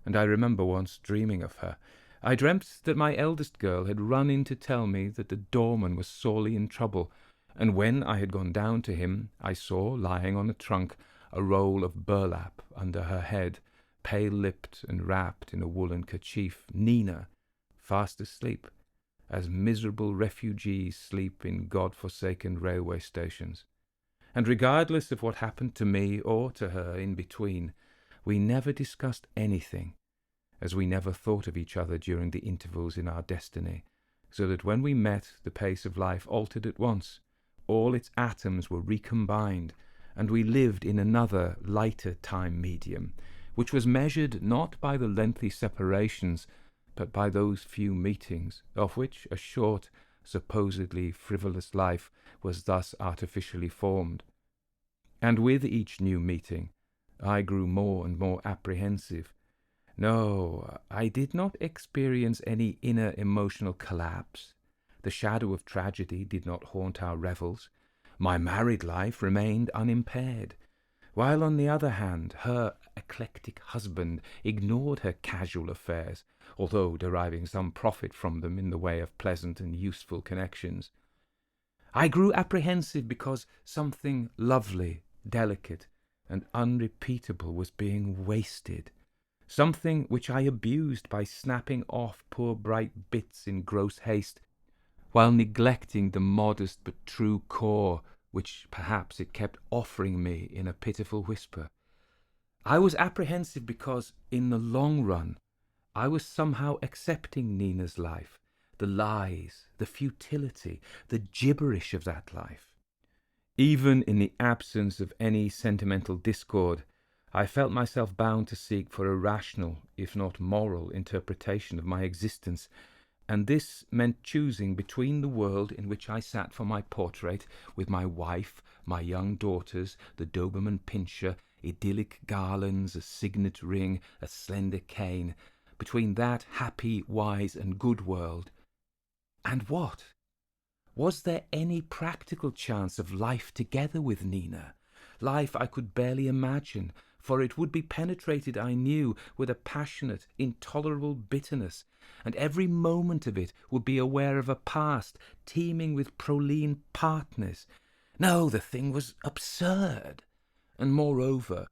And I remember once dreaming of her. I dreamt that my eldest girl had run in to tell me that the doorman was sorely in trouble, and when I had gone down to him, I saw, lying on a trunk, a roll of burlap under her head, pale-lipped and wrapped in a woolen kerchief, Nina, fast asleep, as miserable refugees sleep in God-forsaken railway stations. And regardless of what happened to me or to her in between, we never discussed anything, as we never thought of each other during the intervals in our destiny, so that when we met the pace of life altered at once, all its atoms were recombined, and we lived in another, lighter time medium, which was measured not by the lengthy separations, but by those few meetings, of which a short, supposedly frivolous life was thus artificially formed. And with each new meeting, I grew more and more apprehensive. No, I did not experience any inner emotional collapse. The shadow of tragedy did not haunt our revels. My married life remained unimpaired. while on the other hand her eclectic husband ignored her casual affairs, although deriving some profit from them in the way of pleasant and useful connections. I grew apprehensive because something lovely, delicate, and unrepeatable was being wasted, something which I abused by snapping off poor bright bits in gross haste, while neglecting the modest but true core which perhaps it kept offering me in a pitiful whisper. I was apprehensive because, in the long run, I was somehow accepting Nina's life, the lies, the futility, the gibberish of that life. Even in the absence of any sentimental discord, I felt myself bound to seek for a rational, if not moral, interpretation of my existence, and this meant choosing between the world in which I sat for my portrait, with my wife, my young daughters, the Doberman pinscher, idyllic garlands, a signet ring, a slender cane, between that happy, wise, and good world, and what? Was there any practical chance of life together with Nina? Life I could barely imagine, for it would be penetrated, I knew, with a passionate, intolerable bitterness, and every moment of it would be aware of a past teeming with proline partners. No, the thing was absurd. And moreover,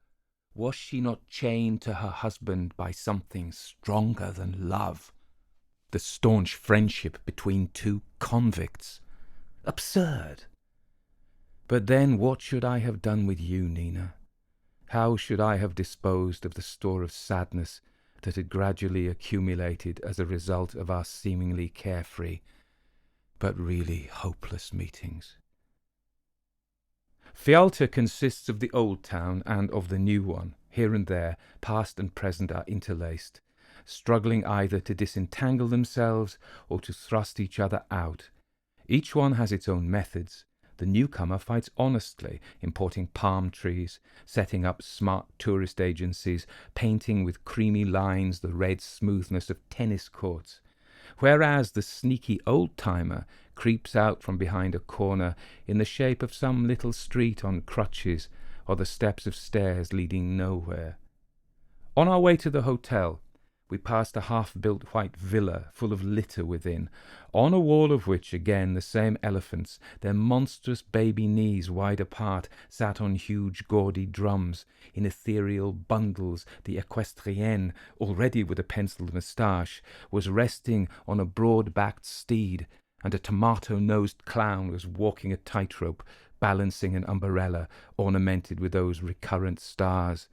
was she not chained to her husband by something stronger than love? The staunch friendship between two convicts. Absurd. But then what should I have done with you, Nina? How should I have disposed of the store of sadness that had gradually accumulated as a result of our seemingly carefree, but really hopeless meetings? Fialta consists of the old town and of the new one. Here and there, past and present are interlaced, struggling either to disentangle themselves or to thrust each other out. Each one has its own methods. The newcomer fights honestly, importing palm trees, setting up smart tourist agencies, painting with creamy lines the red smoothness of tennis courts, whereas the sneaky old-timer creeps out from behind a corner in the shape of some little street on crutches or the steps of stairs leading nowhere. On our way to the hotel, we passed a half-built white villa full of litter within, on a wall of which again the same elephants, their monstrous baby knees wide apart, sat on huge gaudy drums. In ethereal bundles the equestrienne, already with a pencilled moustache, was resting on a broad-backed steed, and a tomato-nosed clown was walking a tightrope, balancing an umbrella ornamented with those recurrent stars.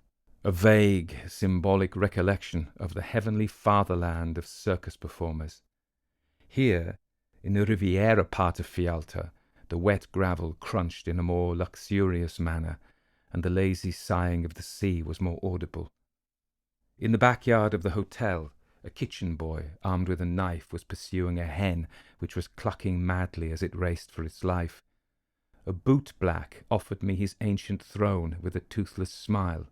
A vague, symbolic recollection of the heavenly fatherland of circus performers. Here, in the Riviera part of Fialta, the wet gravel crunched in a more luxurious manner, and the lazy sighing of the sea was more audible. In the backyard of the hotel, a kitchen boy, armed with a knife, was pursuing a hen which was clucking madly as it raced for its life. A boot-black offered me his ancient throne with a toothless smile.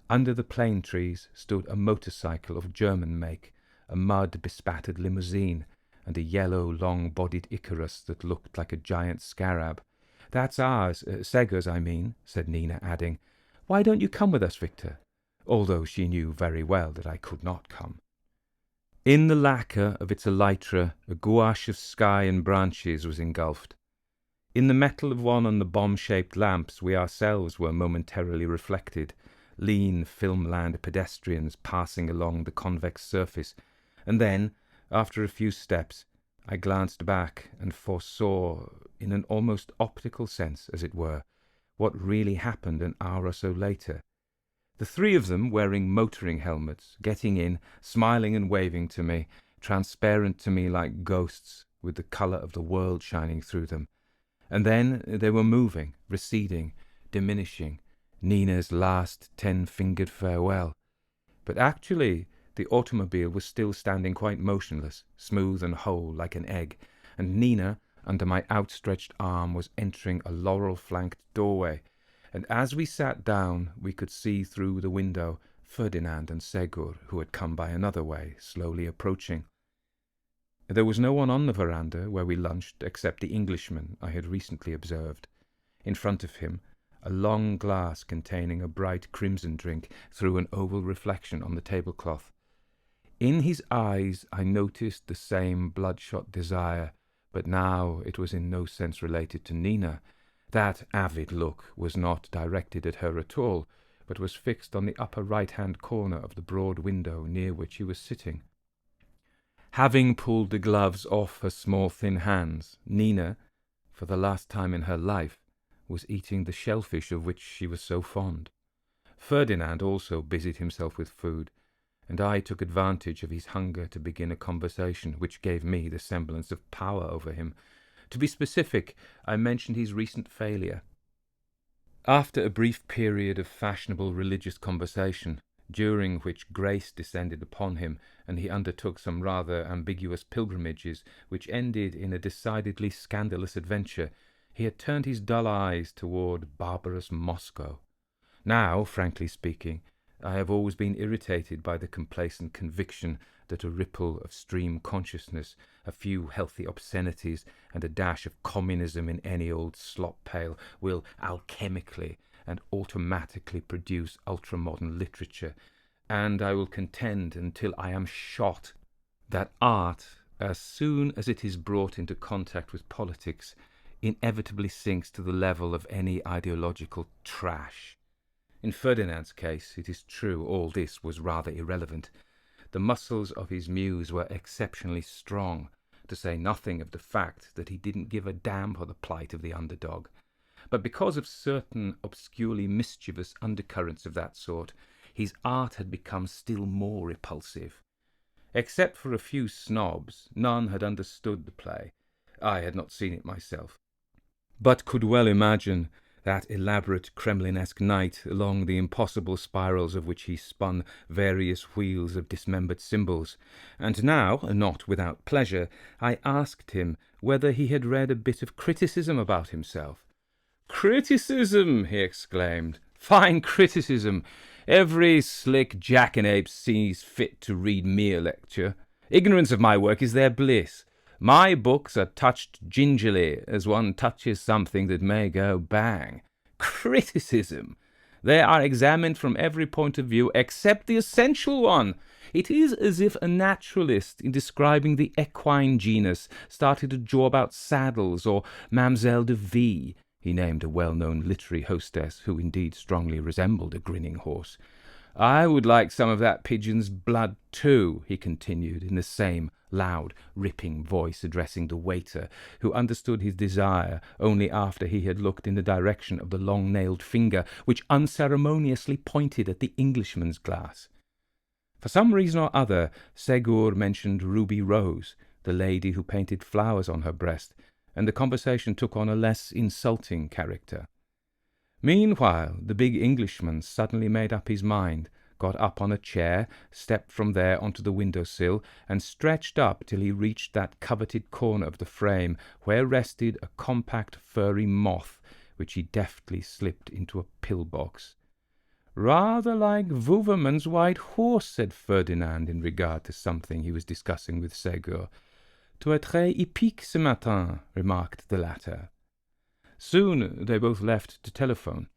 Under the plane trees stood a motorcycle of German make, a mud-bespattered limousine, and a yellow, long-bodied Icarus that looked like a giant scarab. "That's ours, Seger's, I mean," said Nina, adding, "Why don't you come with us, Victor?" although she knew very well that I could not come. In the lacquer of its elytra, a gouache of sky and branches was engulfed. In the metal of one on the bomb-shaped lamps we ourselves were momentarily reflected, lean filmland pedestrians passing along the convex surface, and then, after a few steps, I glanced back and foresaw, in an almost optical sense, as it were, what really happened an hour or so later. The three of them, wearing motoring helmets, getting in, smiling and waving to me, transparent to me like ghosts, with the colour of the world shining through them. And then they were moving, receding, diminishing, Nina's last 10-fingered farewell. But actually the automobile was still standing quite motionless, smooth and whole like an egg, and Nina, under my outstretched arm, was entering a laurel-flanked doorway, and as we sat down we could see through the window Ferdinand and Segur, who had come by another way, slowly approaching. There was no one on the veranda where we lunched except the Englishman I had recently observed. In front of him, a long glass containing a bright crimson drink threw an oval reflection on the tablecloth. In his eyes I noticed the same bloodshot desire, but now it was in no sense related to Nina. That avid look was not directed at her at all, but was fixed on the upper right-hand corner of the broad window near which he was sitting. Having pulled the gloves off her small thin hands, Nina, for the last time in her life, was eating the shellfish of which she was so fond. Ferdinand also busied himself with food, and I took advantage of his hunger to begin a conversation which gave me the semblance of power over him. To be specific, I mentioned his recent failure. After a brief period of fashionable religious conversation, during which grace descended upon him, and he undertook some rather ambiguous pilgrimages which ended in a decidedly scandalous adventure, he had turned his dull eyes toward barbarous Moscow. Now, frankly speaking, I have always been irritated by the complacent conviction that a ripple of stream consciousness, a few healthy obscenities, and a dash of communism in any old slop pail will alchemically and automatically produce ultramodern literature, and I will contend until I am shot that art, as soon as it is brought into contact with politics, inevitably sinks to the level of any ideological trash. In Ferdinand's case, it is true, all this was rather irrelevant. The muscles of his muse were exceptionally strong, to say nothing of the fact that he didn't give a damn for the plight of the underdog. But because of certain obscurely mischievous undercurrents of that sort, his art had become still more repulsive. Except for a few snobs, none had understood the play. I had not seen it myself, but could well imagine that elaborate Kremlin-esque night along the impossible spirals of which he spun various wheels of dismembered symbols, and now, not without pleasure, I asked him whether he had read a bit of criticism about himself. "Criticism!" he exclaimed. "Fine criticism! Every slick jackanapes sees fit to read me a lecture. Ignorance of my work is their bliss. My books are touched gingerly, as one touches something that may go bang. Criticism! They are examined from every point of view except the essential one. It is as if a naturalist, in describing the equine genus, started to draw about saddles or Mademoiselle de V." He named a well-known literary hostess who indeed strongly resembled a grinning horse. "I would like some of that pigeon's blood too," he continued in the same loud, ripping voice, addressing the waiter, who understood his desire only after he had looked in the direction of the long-nailed finger which unceremoniously pointed at the Englishman's glass. For some reason or other, Segur mentioned Ruby Rose, the lady who painted flowers on her breast, and the conversation took on a less insulting character. Meanwhile, the big Englishman suddenly made up his mind, got up on a chair, stepped from there onto the window-sill, and stretched up till he reached that coveted corner of the frame where rested a compact furry moth, which he deftly slipped into a pill-box. "Rather like Wouvermann's white horse," said Ferdinand in regard to something he was discussing with Segur. "Tu es très hippique ce matin," remarked the latter. Soon they both left to telephone.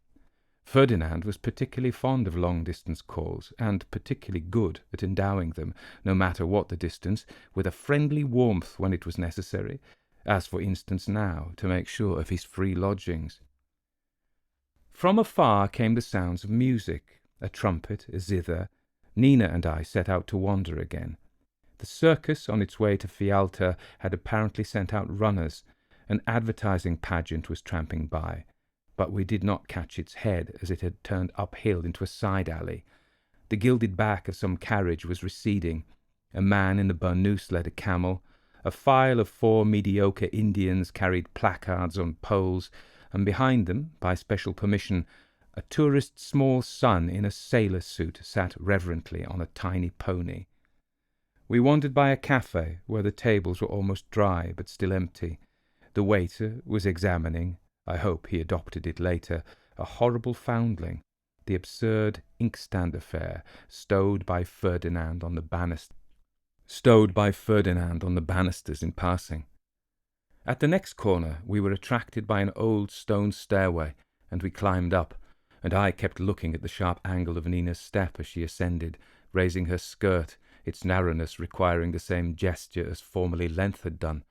Ferdinand was particularly fond of long-distance calls, and particularly good at endowing them, no matter what the distance, with a friendly warmth when it was necessary, as for instance now, to make sure of his free lodgings. From afar came the sounds of music, a trumpet, a zither. Nina and I set out to wander again. The circus, on its way to Fialta, had apparently sent out runners. An advertising pageant was tramping by, but we did not catch its head as it had turned uphill into a side alley. The gilded back of some carriage was receding. A man in a burnous led a camel. A file of 4 mediocre Indians carried placards on poles, and behind them, by special permission, a tourist's small son in a sailor suit sat reverently on a tiny pony. We wandered by a cafe where the tables were almost dry but still empty. The waiter was examining, I hope he adopted it later, a horrible foundling, the absurd inkstand affair, stowed by Ferdinand on the banisters in passing. At the next corner we were attracted by an old stone stairway, and we climbed up, and I kept looking at the sharp angle of Nina's step as she ascended, raising her skirt, its narrowness requiring the same gesture as formerly length had done.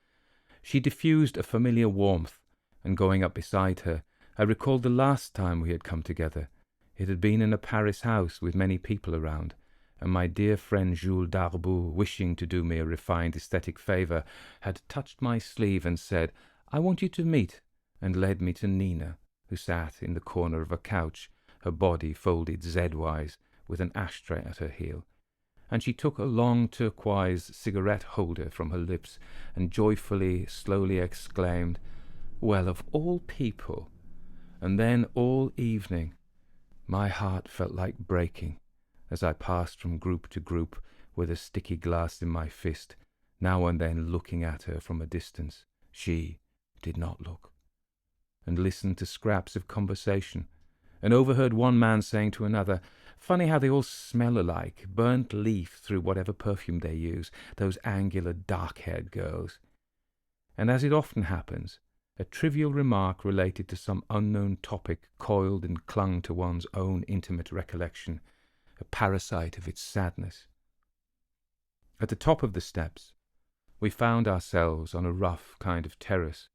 She diffused a familiar warmth, and going up beside her, I recalled the last time we had come together. It had been in a Paris house with many people around, and my dear friend Jules Darboux, wishing to do me a refined aesthetic favour, had touched my sleeve and said, "I want you to meet," and led me to Nina, who sat in the corner of a couch, her body folded Z-wise, with an ashtray at her heel. And she took a long turquoise cigarette holder from her lips and joyfully, slowly exclaimed, "Well, of all people!" And then all evening my heart felt like breaking as I passed from group to group with a sticky glass in my fist, now and then looking at her from a distance. She did not look. And listened to scraps of conversation, and overheard one man saying to another, "Funny how they all smell alike, burnt leaf through whatever perfume they use, those angular dark-haired girls." And as it often happens, a trivial remark related to some unknown topic coiled and clung to one's own intimate recollection, a parasite of its sadness. At the top of the steps, we found ourselves on a rough kind of terrace.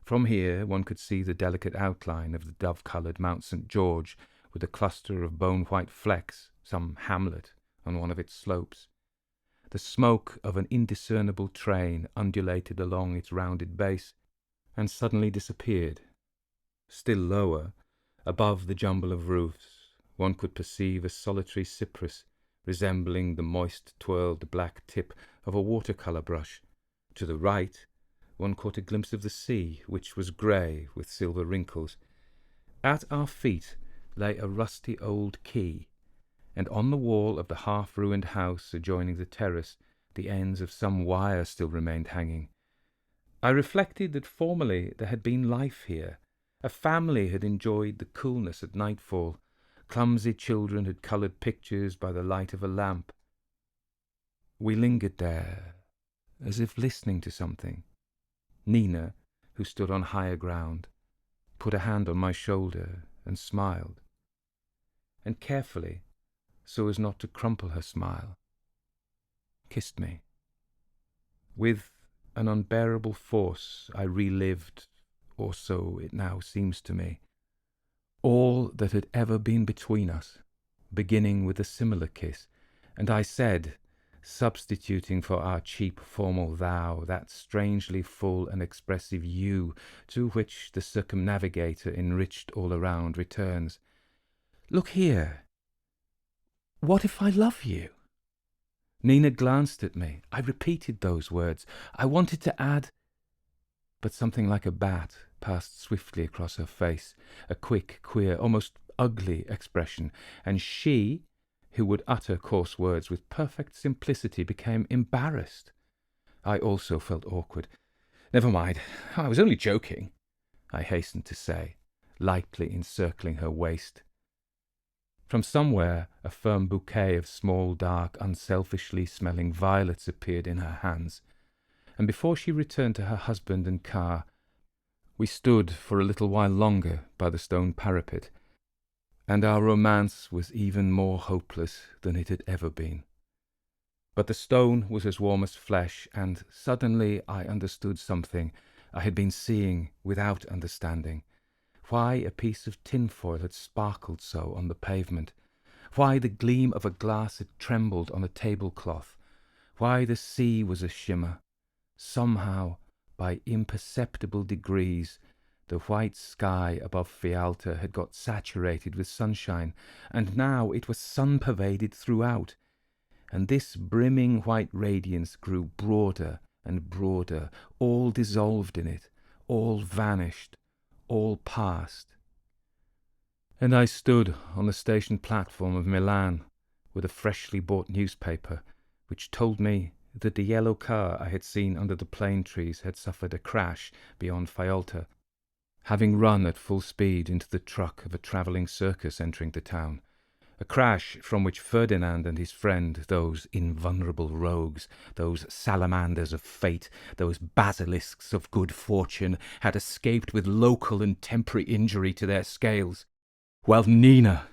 From here one could see the delicate outline of the dove-coloured Mount St. George, with a cluster of bone-white flecks, some hamlet, on one of its slopes. The smoke of an indiscernible train undulated along its rounded base, and suddenly disappeared. Still lower, above the jumble of roofs, one could perceive a solitary cypress, resembling the moist twirled black tip of a watercolour brush. To the right, one caught a glimpse of the sea, which was grey with silver wrinkles. At our feet lay a rusty old quay, and on the wall of the half-ruined house adjoining the terrace, the ends of some wire still remained hanging. I reflected that formerly there had been life here. A family had enjoyed the coolness at nightfall. Clumsy children had coloured pictures by the light of a lamp. We lingered there, as if listening to something. Nina, who stood on higher ground, put a hand on my shoulder and smiled, and carefully, so as not to crumple her smile, kissed me. With an unbearable force I relived, or so it now seems to me, all that had ever been between us, beginning with a similar kiss, and I said, substituting for our cheap formal thou that strangely full and expressive you to which the circumnavigator enriched all around returns, "Look here. What if I love you?" Nina glanced at me. I repeated those words. I wanted to add, but something like a bat passed swiftly across her face, a quick, queer, almost ugly expression, and she, who would utter coarse words with perfect simplicity, became embarrassed. I also felt awkward. "Never mind, I was only joking," I hastened to say, lightly encircling her waist. From somewhere a firm bouquet of small, dark, unselfishly smelling violets appeared in her hands, and before she returned to her husband and car, we stood for a little while longer by the stone parapet, and our romance was even more hopeless than it had ever been. But the stone was as warm as flesh, and suddenly I understood something I had been seeing without understanding. Why a piece of tinfoil had sparkled so on the pavement, why the gleam of a glass had trembled on a tablecloth, why the sea was a shimmer. Somehow, by imperceptible degrees, the white sky above Fialta had got saturated with sunshine, and now it was sun-pervaded throughout, and this brimming white radiance grew broader and broader, all dissolved in it, all vanished, all past. And I stood on the station platform of Milan with a freshly bought newspaper, which told me that the yellow car I had seen under the plane trees had suffered a crash beyond Fialta, having run at full speed into the truck of a travelling circus entering the town, a crash from which Ferdinand and his friend, those invulnerable rogues, those salamanders of fate, those basilisks of good fortune, had escaped with local and temporary injury to their scales, while Nina,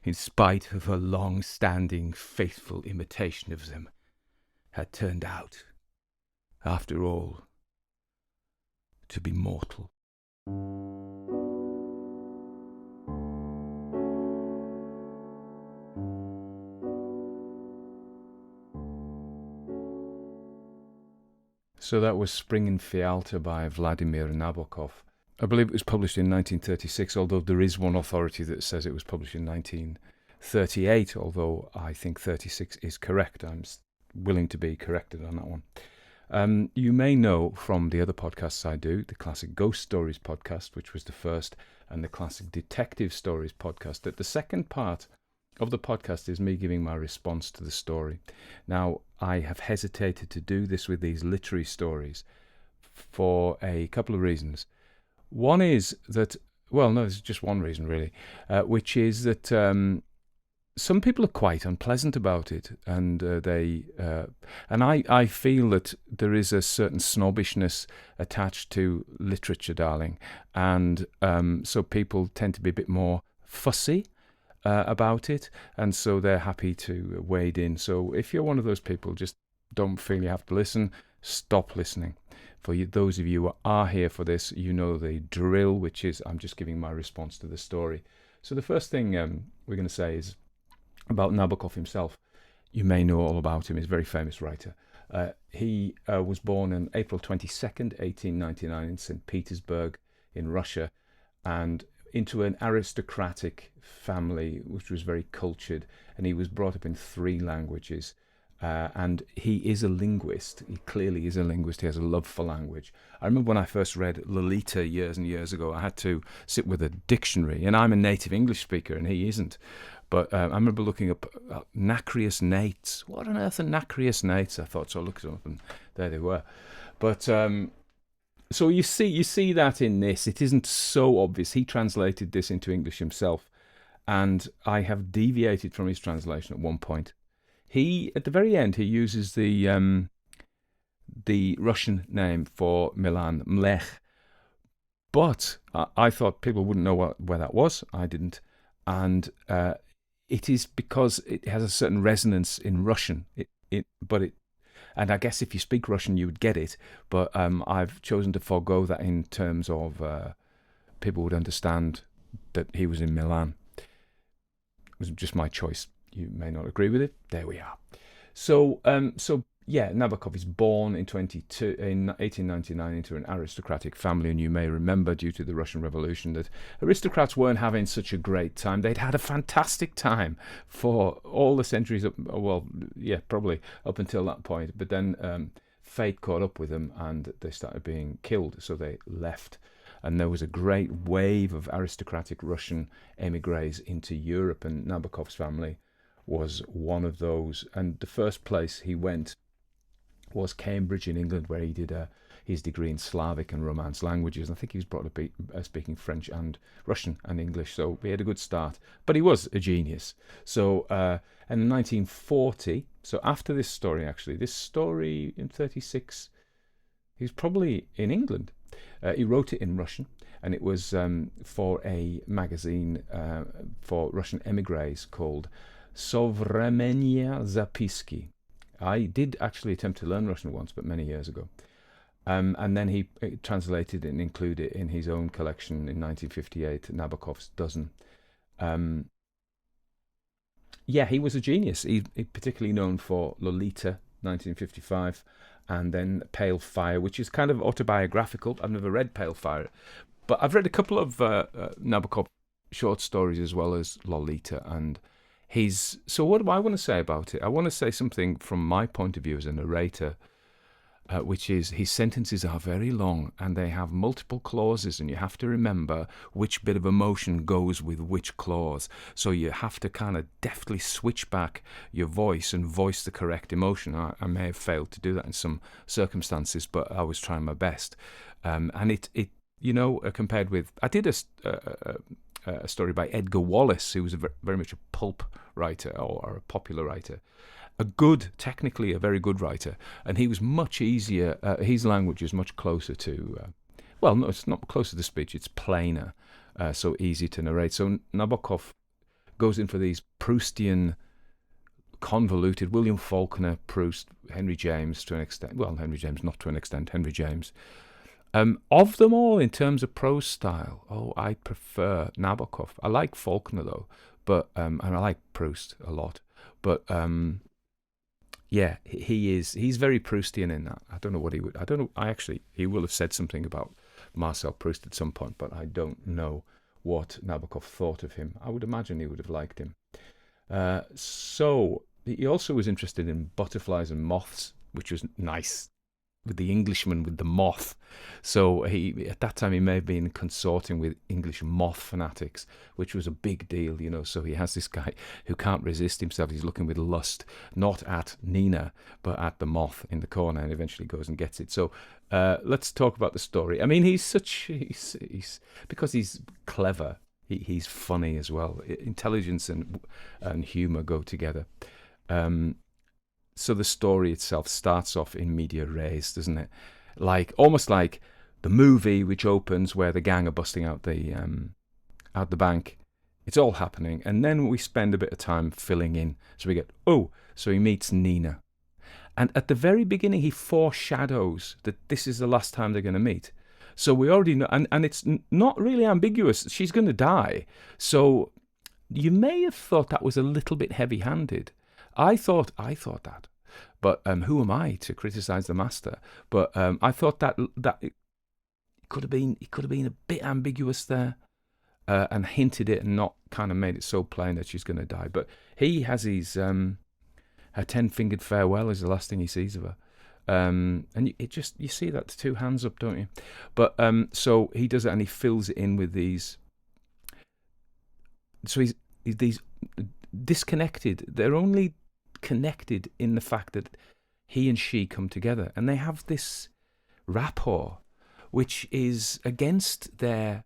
in spite of her long-standing faithful imitation of them, had turned out, after all, to be mortal. So that was Spring in Fialta by Vladimir Nabokov. I believe it was published in 1936, although there is one authority that says it was published in 1938, although I think 36 is correct. I'm willing to be corrected on that one. You may know from the other podcasts I do, the Classic Ghost Stories podcast, which was the first, and the Classic Detective Stories podcast, that the second part of the podcast is me giving my response to the story. Now, I have hesitated to do this with these literary stories for a couple of reasons. One is that, well, no, there's just one reason really, which is that some people are quite unpleasant about it, and I feel that there is a certain snobbishness attached to literature, darling, and so people tend to be a bit more fussy about it, and so they're happy to wade in. So if you're one of those people, just don't feel you have to listen. Stop listening. For you, those of you who are here for this, you know the drill, which is I'm just giving my response to the story. So the first thing we're going to say is about Nabokov himself. You may know all about him. He's a very famous writer. He was born on April 22nd, 1899 in St. Petersburg in Russia, and into an aristocratic family which was very cultured, and he was brought up in 3 languages, and he is a linguist. He clearly is a linguist. He has a love for language. I remember when I first read Lolita years and years ago, I had to sit with a dictionary, and I'm a native English speaker and he isn't, but I remember looking up nacreous nates. What on earth are nacreous nates? I thought, so I looked them up and there they were. But so you see that in this, it isn't so obvious. He translated this into English himself, and I have deviated from his translation at one point. He, at the very end, he uses the Russian name for Milan, Mlech. But I thought people wouldn't know where that was. I didn't, and it is because it has a certain resonance in Russian. And I guess if you speak Russian, you would get it. But I've chosen to forego that in terms of people would understand that he was in Milan. It was just my choice. You may not agree with it. There we are. So Nabokov is born in 1899 into an aristocratic family, and you may remember, due to the Russian Revolution, that aristocrats weren't having such a great time. They'd had a fantastic time for all the centuries probably up until that point. But then fate caught up with them, and they started being killed, so they left. And there was a great wave of aristocratic Russian emigres into Europe, and Nabokov's family was one of those. And the first place he went was Cambridge in England, where he did his degree in Slavic and Romance languages. And I think he was brought up speaking French and Russian and English, so he had a good start. But he was a genius. So in 1940, so after this story, actually, this story in 36, he was probably in England. He wrote it in Russian, and it was for a magazine for Russian emigres called Sovremennye Zapiski. I did actually attempt to learn Russian once, but many years ago. And then he translated it and included it in his own collection in 1958, Nabokov's Dozen. He was a genius. He particularly known for Lolita, 1955, and then Pale Fire, which is kind of autobiographical. I've never read Pale Fire, but I've read a couple of Nabokov short stories as well as Lolita. And so what do I want to say about it? I want to say something from my point of view as a narrator, which is his sentences are very long and they have multiple clauses, and you have to remember which bit of emotion goes with which clause. So you have to kind of deftly switch back your voice and voice the correct emotion. I may have failed to do that in some circumstances, but I was trying my best. And it compared with, I did a story by Edgar Wallace, who was very much a pulp writer or a popular writer. Technically a very good writer, and he was much easier. His language is much closer to, well, no, it's not closer to speech. It's plainer, so easy to narrate. So Nabokov goes in for these Proustian, convoluted William Faulkner, Proust, Henry James to an extent. Well, Henry James not to an extent. Henry James. Of them all, in terms of prose style, I prefer Nabokov. I like Faulkner though, but and I like Proust a lot, but. Yeah, he's very Proustian in that. I don't know what he would. I don't know. He will have said something about Marcel Proust at some point, but I don't know what Nabokov thought of him. I would imagine he would have liked him. So he also was interested in butterflies and moths, which was nice. With the Englishman with the moth. So at that time he may have been consorting with English moth fanatics, which was a big deal, So he has this guy who can't resist himself. He's looking with lust, not at Nina, but at the moth in the corner, and eventually goes and gets it. So let's talk about the story. I mean, he's because he's clever. He's funny as well. Intelligence and humor go together. So the story itself starts off in media res, doesn't it? Almost like the movie, which opens where the gang are busting out the bank. It's all happening, and then we spend a bit of time filling in. So we get so he meets Nina, and at the very beginning he foreshadows that this is the last time they're going to meet. So we already know, and it's not really ambiguous. She's going to die. So you may have thought that was a little bit heavy-handed. I thought that, but who am I to criticize the master? But I thought that it could have been a bit ambiguous there, and hinted it and not kind of made it so plain that she's going to die. But he has his her 10-fingered farewell is the last thing he sees of her, and you see that the two hands up, don't you? But so he does it, and he fills it in with these. So he's these disconnected. They're only connected in the fact that he and she come together, and they have this rapport which is against their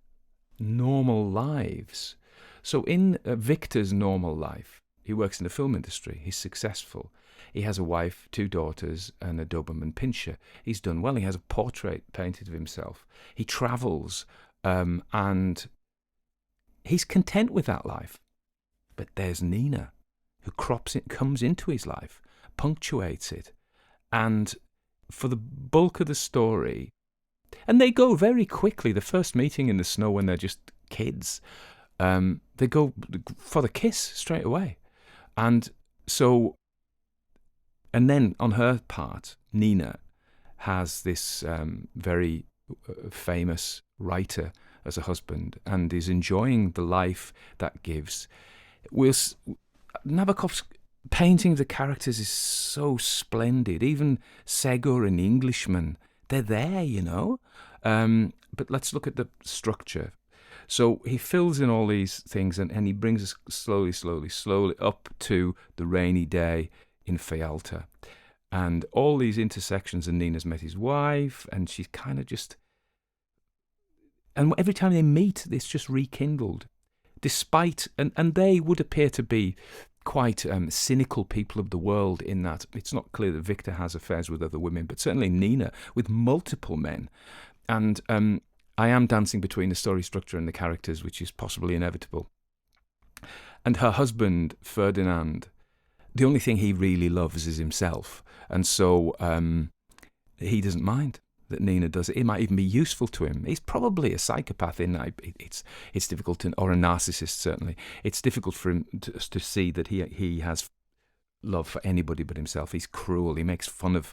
normal lives. So in Victor's normal life, he works in the film industry, he's successful, he has a wife, 2 daughters, and a Doberman Pinscher. He's done well. He has a portrait painted of himself. He travels, and he's content with that life. But there's Nina, who comes into his life, punctuates it, and for the bulk of the story, and they go very quickly. The first meeting in the snow when they're just kids, they go for the kiss straight away, and then on her part, Nina has this very famous writer as a husband, and is enjoying the life that gives. Nabokov's painting of the characters is so splendid. Even Segur and the Englishman, they're there, But let's look at the structure. So he fills in all these things, and he brings us slowly up to the rainy day in Fialta. And all these intersections, and Nina's met his wife, and she's kind of just... And every time they meet, it's just rekindled. Despite, and they would appear to be quite cynical people of the world, in that it's not clear that Victor has affairs with other women, but certainly Nina with multiple men. And I am dancing between the story structure and the characters, which is possibly inevitable. And her husband, Ferdinand, the only thing he really loves is himself. And so he doesn't mind that Nina does it. It might even be useful to him. He's probably a psychopath in that it's difficult or a narcissist, certainly. It's difficult for him to see that he has love for anybody but himself. He's cruel. He makes fun of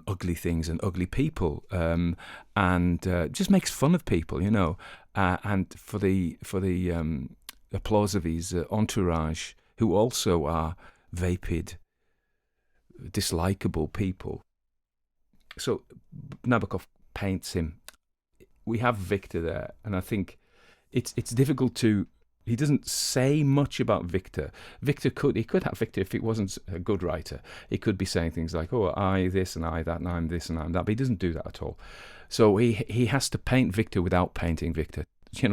ugly things and ugly people, and just makes fun of people, and for the applause of his entourage, who also are vapid, dislikable people. So Nabokov paints him. We have Victor there, and I think it's difficult to... He doesn't say much about Victor. He could have Victor if he wasn't a good writer. He could be saying things like, "Oh, I this and I that, and I'm this and I'm that," but he doesn't do that at all. So he has to paint Victor without painting Victor.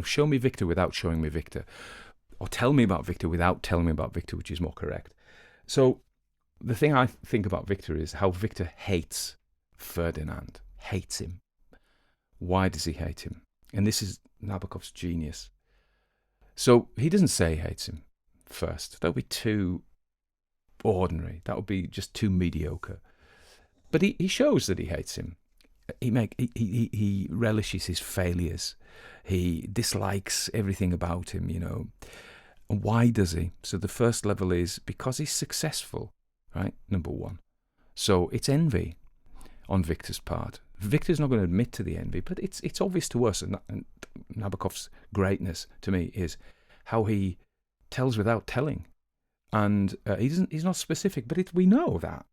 show me Victor without showing me Victor, or tell me about Victor without telling me about Victor, which is more correct. So the thing I think about Victor is how Victor hates Ferdinand, hates him. Why does he hate him? And this is Nabokov's genius. So he doesn't say he hates him first. That would be too ordinary. That would be just too mediocre. But he shows that he hates him. He relishes his failures. He dislikes everything about him, And why does he? So the first level is because he's successful, right? Number one. So it's envy on Victor's part. Victor's not going to admit to the envy, but it's obvious to us. And Nabokov's greatness to me is how he tells without telling, and he's not specific, but we know that.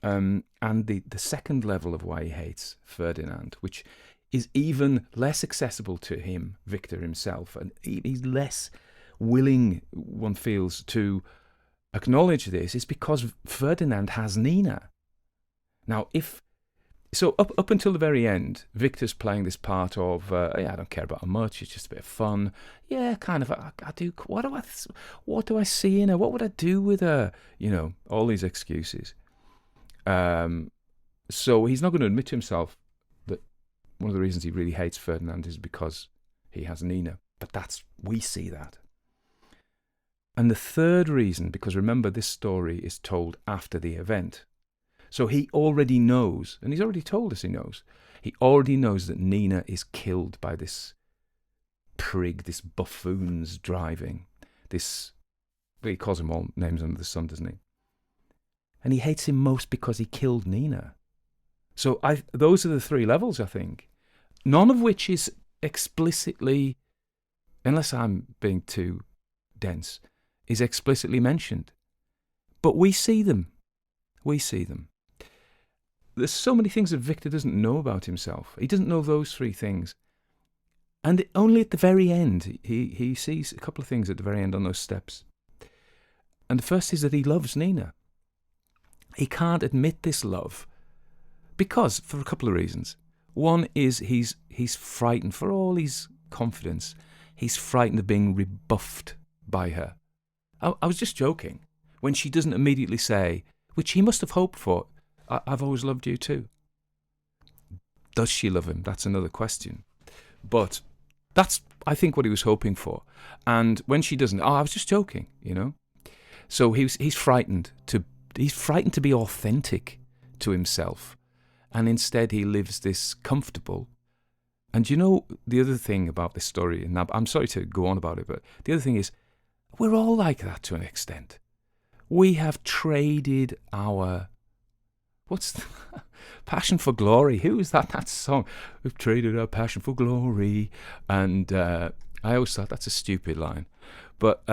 And the second level of why he hates Ferdinand, which is even less accessible to him, Victor himself, and he's less willing, one feels, to acknowledge this, is because Ferdinand has Nina. Now, up until the very end, Victor's playing this part of, I don't care about her much, it's just a bit of fun. Yeah, kind of, I do, what do I see in her? What would I do with her? All these excuses. So he's not going to admit to himself that one of the reasons he really hates Ferdinand is because he has Nina. But we see that. And the third reason, because remember, this story is told after the event. So he already knows, and he's already told us he already knows that Nina is killed by this prig, this buffoon's driving, he calls him all names under the sun, doesn't he? And he hates him most because he killed Nina. So those are the three levels, I think. None of which is explicitly, unless I'm being too dense, is explicitly mentioned. But we see them. There's so many things that Victor doesn't know about himself. He doesn't know those three things. And only at the very end, he sees a couple of things at the very end on those steps. And the first is that he loves Nina. He can't admit this love because, for a couple of reasons. One is he's frightened, for all his confidence, he's frightened of being rebuffed by her. I was just joking when she doesn't immediately say, which he must have hoped for, I've always loved you too. Does she love him? That's another question. But that's, I think, what he was hoping for. And when she doesn't, I was just joking, So he's frightened to be authentic to himself. And instead he lives this comfortable. And the other thing about this story, and I'm sorry to go on about it, but the other thing is, we're all like that to an extent. We have traded our... Passion for Glory. Who is that? That song. We've traded our passion for glory. And I always thought that's a stupid line. But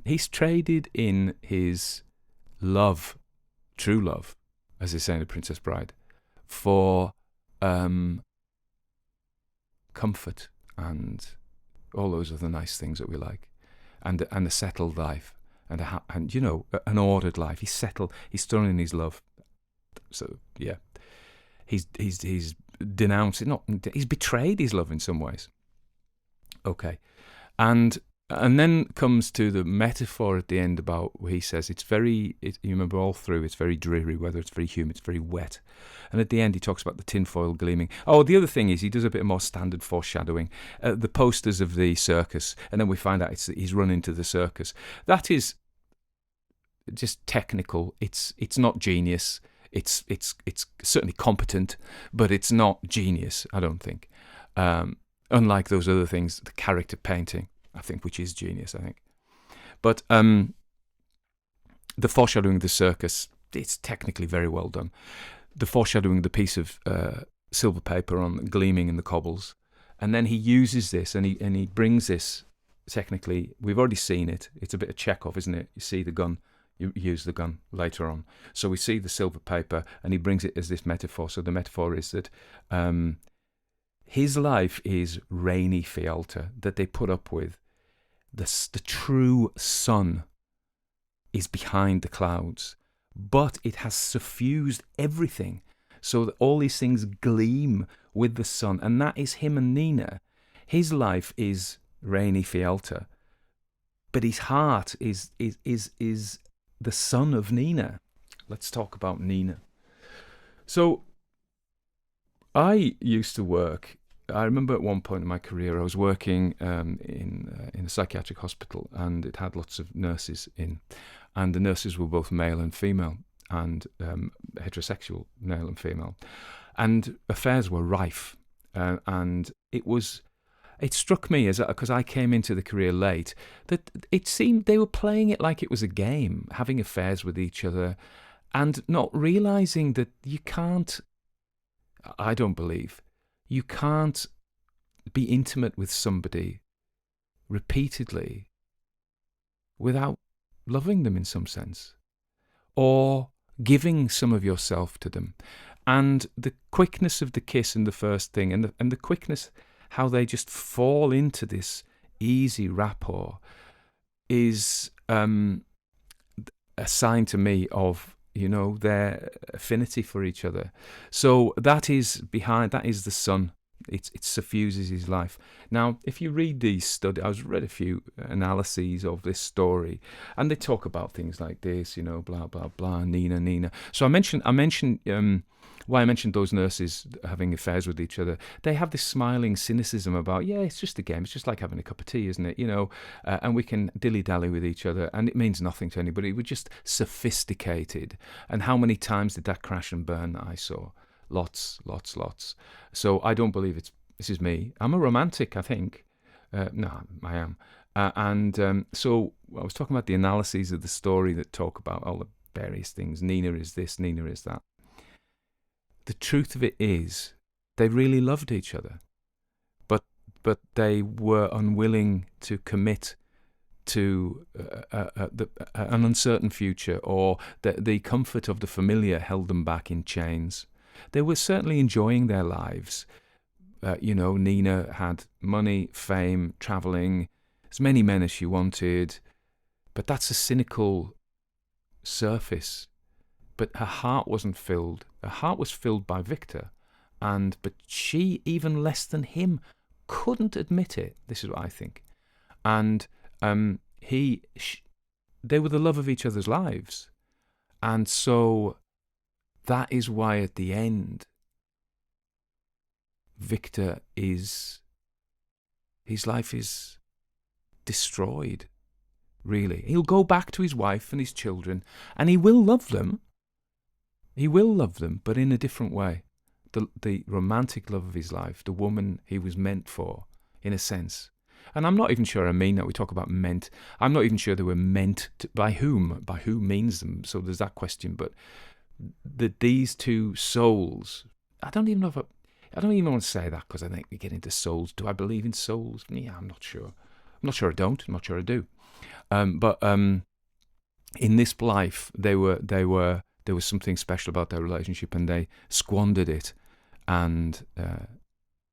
he's traded in his love, true love, as they say in The Princess Bride, for comfort and all those other nice things that we like, and a settled life, and an ordered life. He's settled. He's thrown in his love. So yeah, he's denounced it. He's betrayed his love in some ways. Okay, and then comes to the metaphor at the end about where he says you remember all through, it's very dreary weather, it's very humid, it's very wet. And at the end he talks about the tinfoil gleaming. Oh, the other thing is he does a bit more standard foreshadowing. The posters of the circus, and then we find out he's run into the circus. That is just technical. It's not genius. It's certainly competent, but it's not genius, I don't think. Unlike those other things, the character painting, I think, which is genius, I think. But the foreshadowing of the circus, it's technically very well done. The foreshadowing of the piece of silver paper on gleaming in the cobbles. And then he uses this and he brings this, technically, we've already seen it. It's a bit of Chekhov, isn't it? You see the gun. You use the gun later on. So we see the silver paper and he brings it as this metaphor. So the metaphor is that his life is rainy Fialta that they put up with. The true sun is behind the clouds, but it has suffused everything so that all these things gleam with the sun. And that is him and Nina. His life is rainy Fialta, but his heart is the son of Nina. Let's talk about Nina. So I used to work. I remember at one point in my career, I was working in a psychiatric hospital, and it had lots of nurses in, and the nurses were both male and female, and heterosexual, male and female, and affairs were rife, and it struck me, as because I came into the career late, that it seemed they were playing it like it was a game, having affairs with each other, and not realising that you can't, I don't believe, you can't be intimate with somebody repeatedly without loving them in some sense, or giving some of yourself to them. And the quickness of the kiss in the first thing, and the quickness how they just fall into this easy rapport, is a sign to me of, their affinity for each other. So that is the sun. It suffuses his life. Now, if you read these studies, I've read a few analyses of this story, and they talk about things like this, blah blah blah, Nina. So I mentioned why I mentioned those nurses having affairs with each other. They have this smiling cynicism about, it's just a game. It's just like having a cup of tea, isn't it? And we can dilly-dally with each other, and it means nothing to anybody. We're just sophisticated. And how many times did that crash and burn that I saw? Lots. So I don't believe this is me. I'm a romantic, I think. No, I am. So I was talking about the analyses of the story that talk about all the various things. Nina is this, Nina is that. The truth of it is, they really loved each other, but they were unwilling to commit to an uncertain future, or the comfort of the familiar held them back in chains. They were certainly enjoying their lives. Nina had money, fame, travelling, as many men as she wanted, but that's a cynical surface. But her heart wasn't filled. Her heart was filled by Victor, but she, even less than him, couldn't admit it. This is what I think. And they were the love of each other's lives, and so that is why at the end, Victor his life is destroyed. Really, he'll go back to his wife and his children, and he will love them. He will love them, but in a different way. The romantic love of his life, the woman he was meant for, in a sense. And I'm not even sure I mean that. We talk about meant. I'm not even sure they were meant to, by whom. By who means them. So there's that question. But these two souls, I don't even want to say that, because I think we get into souls. Do I believe in souls? Yeah, I'm not sure. I'm not sure I don't. I'm not sure I do. But in this life, there was something special about their relationship, and they squandered it. And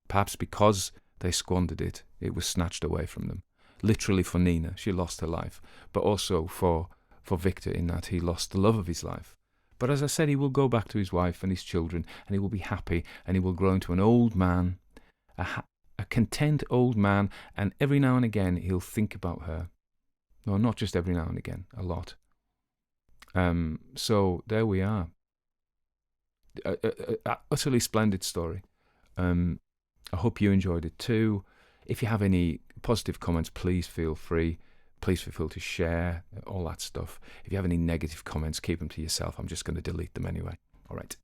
perhaps because they squandered it, it was snatched away from them. Literally for Nina, she lost her life, but also for Victor, in that he lost the love of his life. But as I said, he will go back to his wife and his children, and he will be happy, and he will grow into an old man, a content old man, and every now and again he'll think about her. No, not just every now and again, a lot. So there we are. Utterly splendid story. I hope you enjoyed it too. If you have any positive comments, please feel free to share, all that stuff. If you have any negative comments, keep them to yourself. I'm just going to delete them anyway. All right.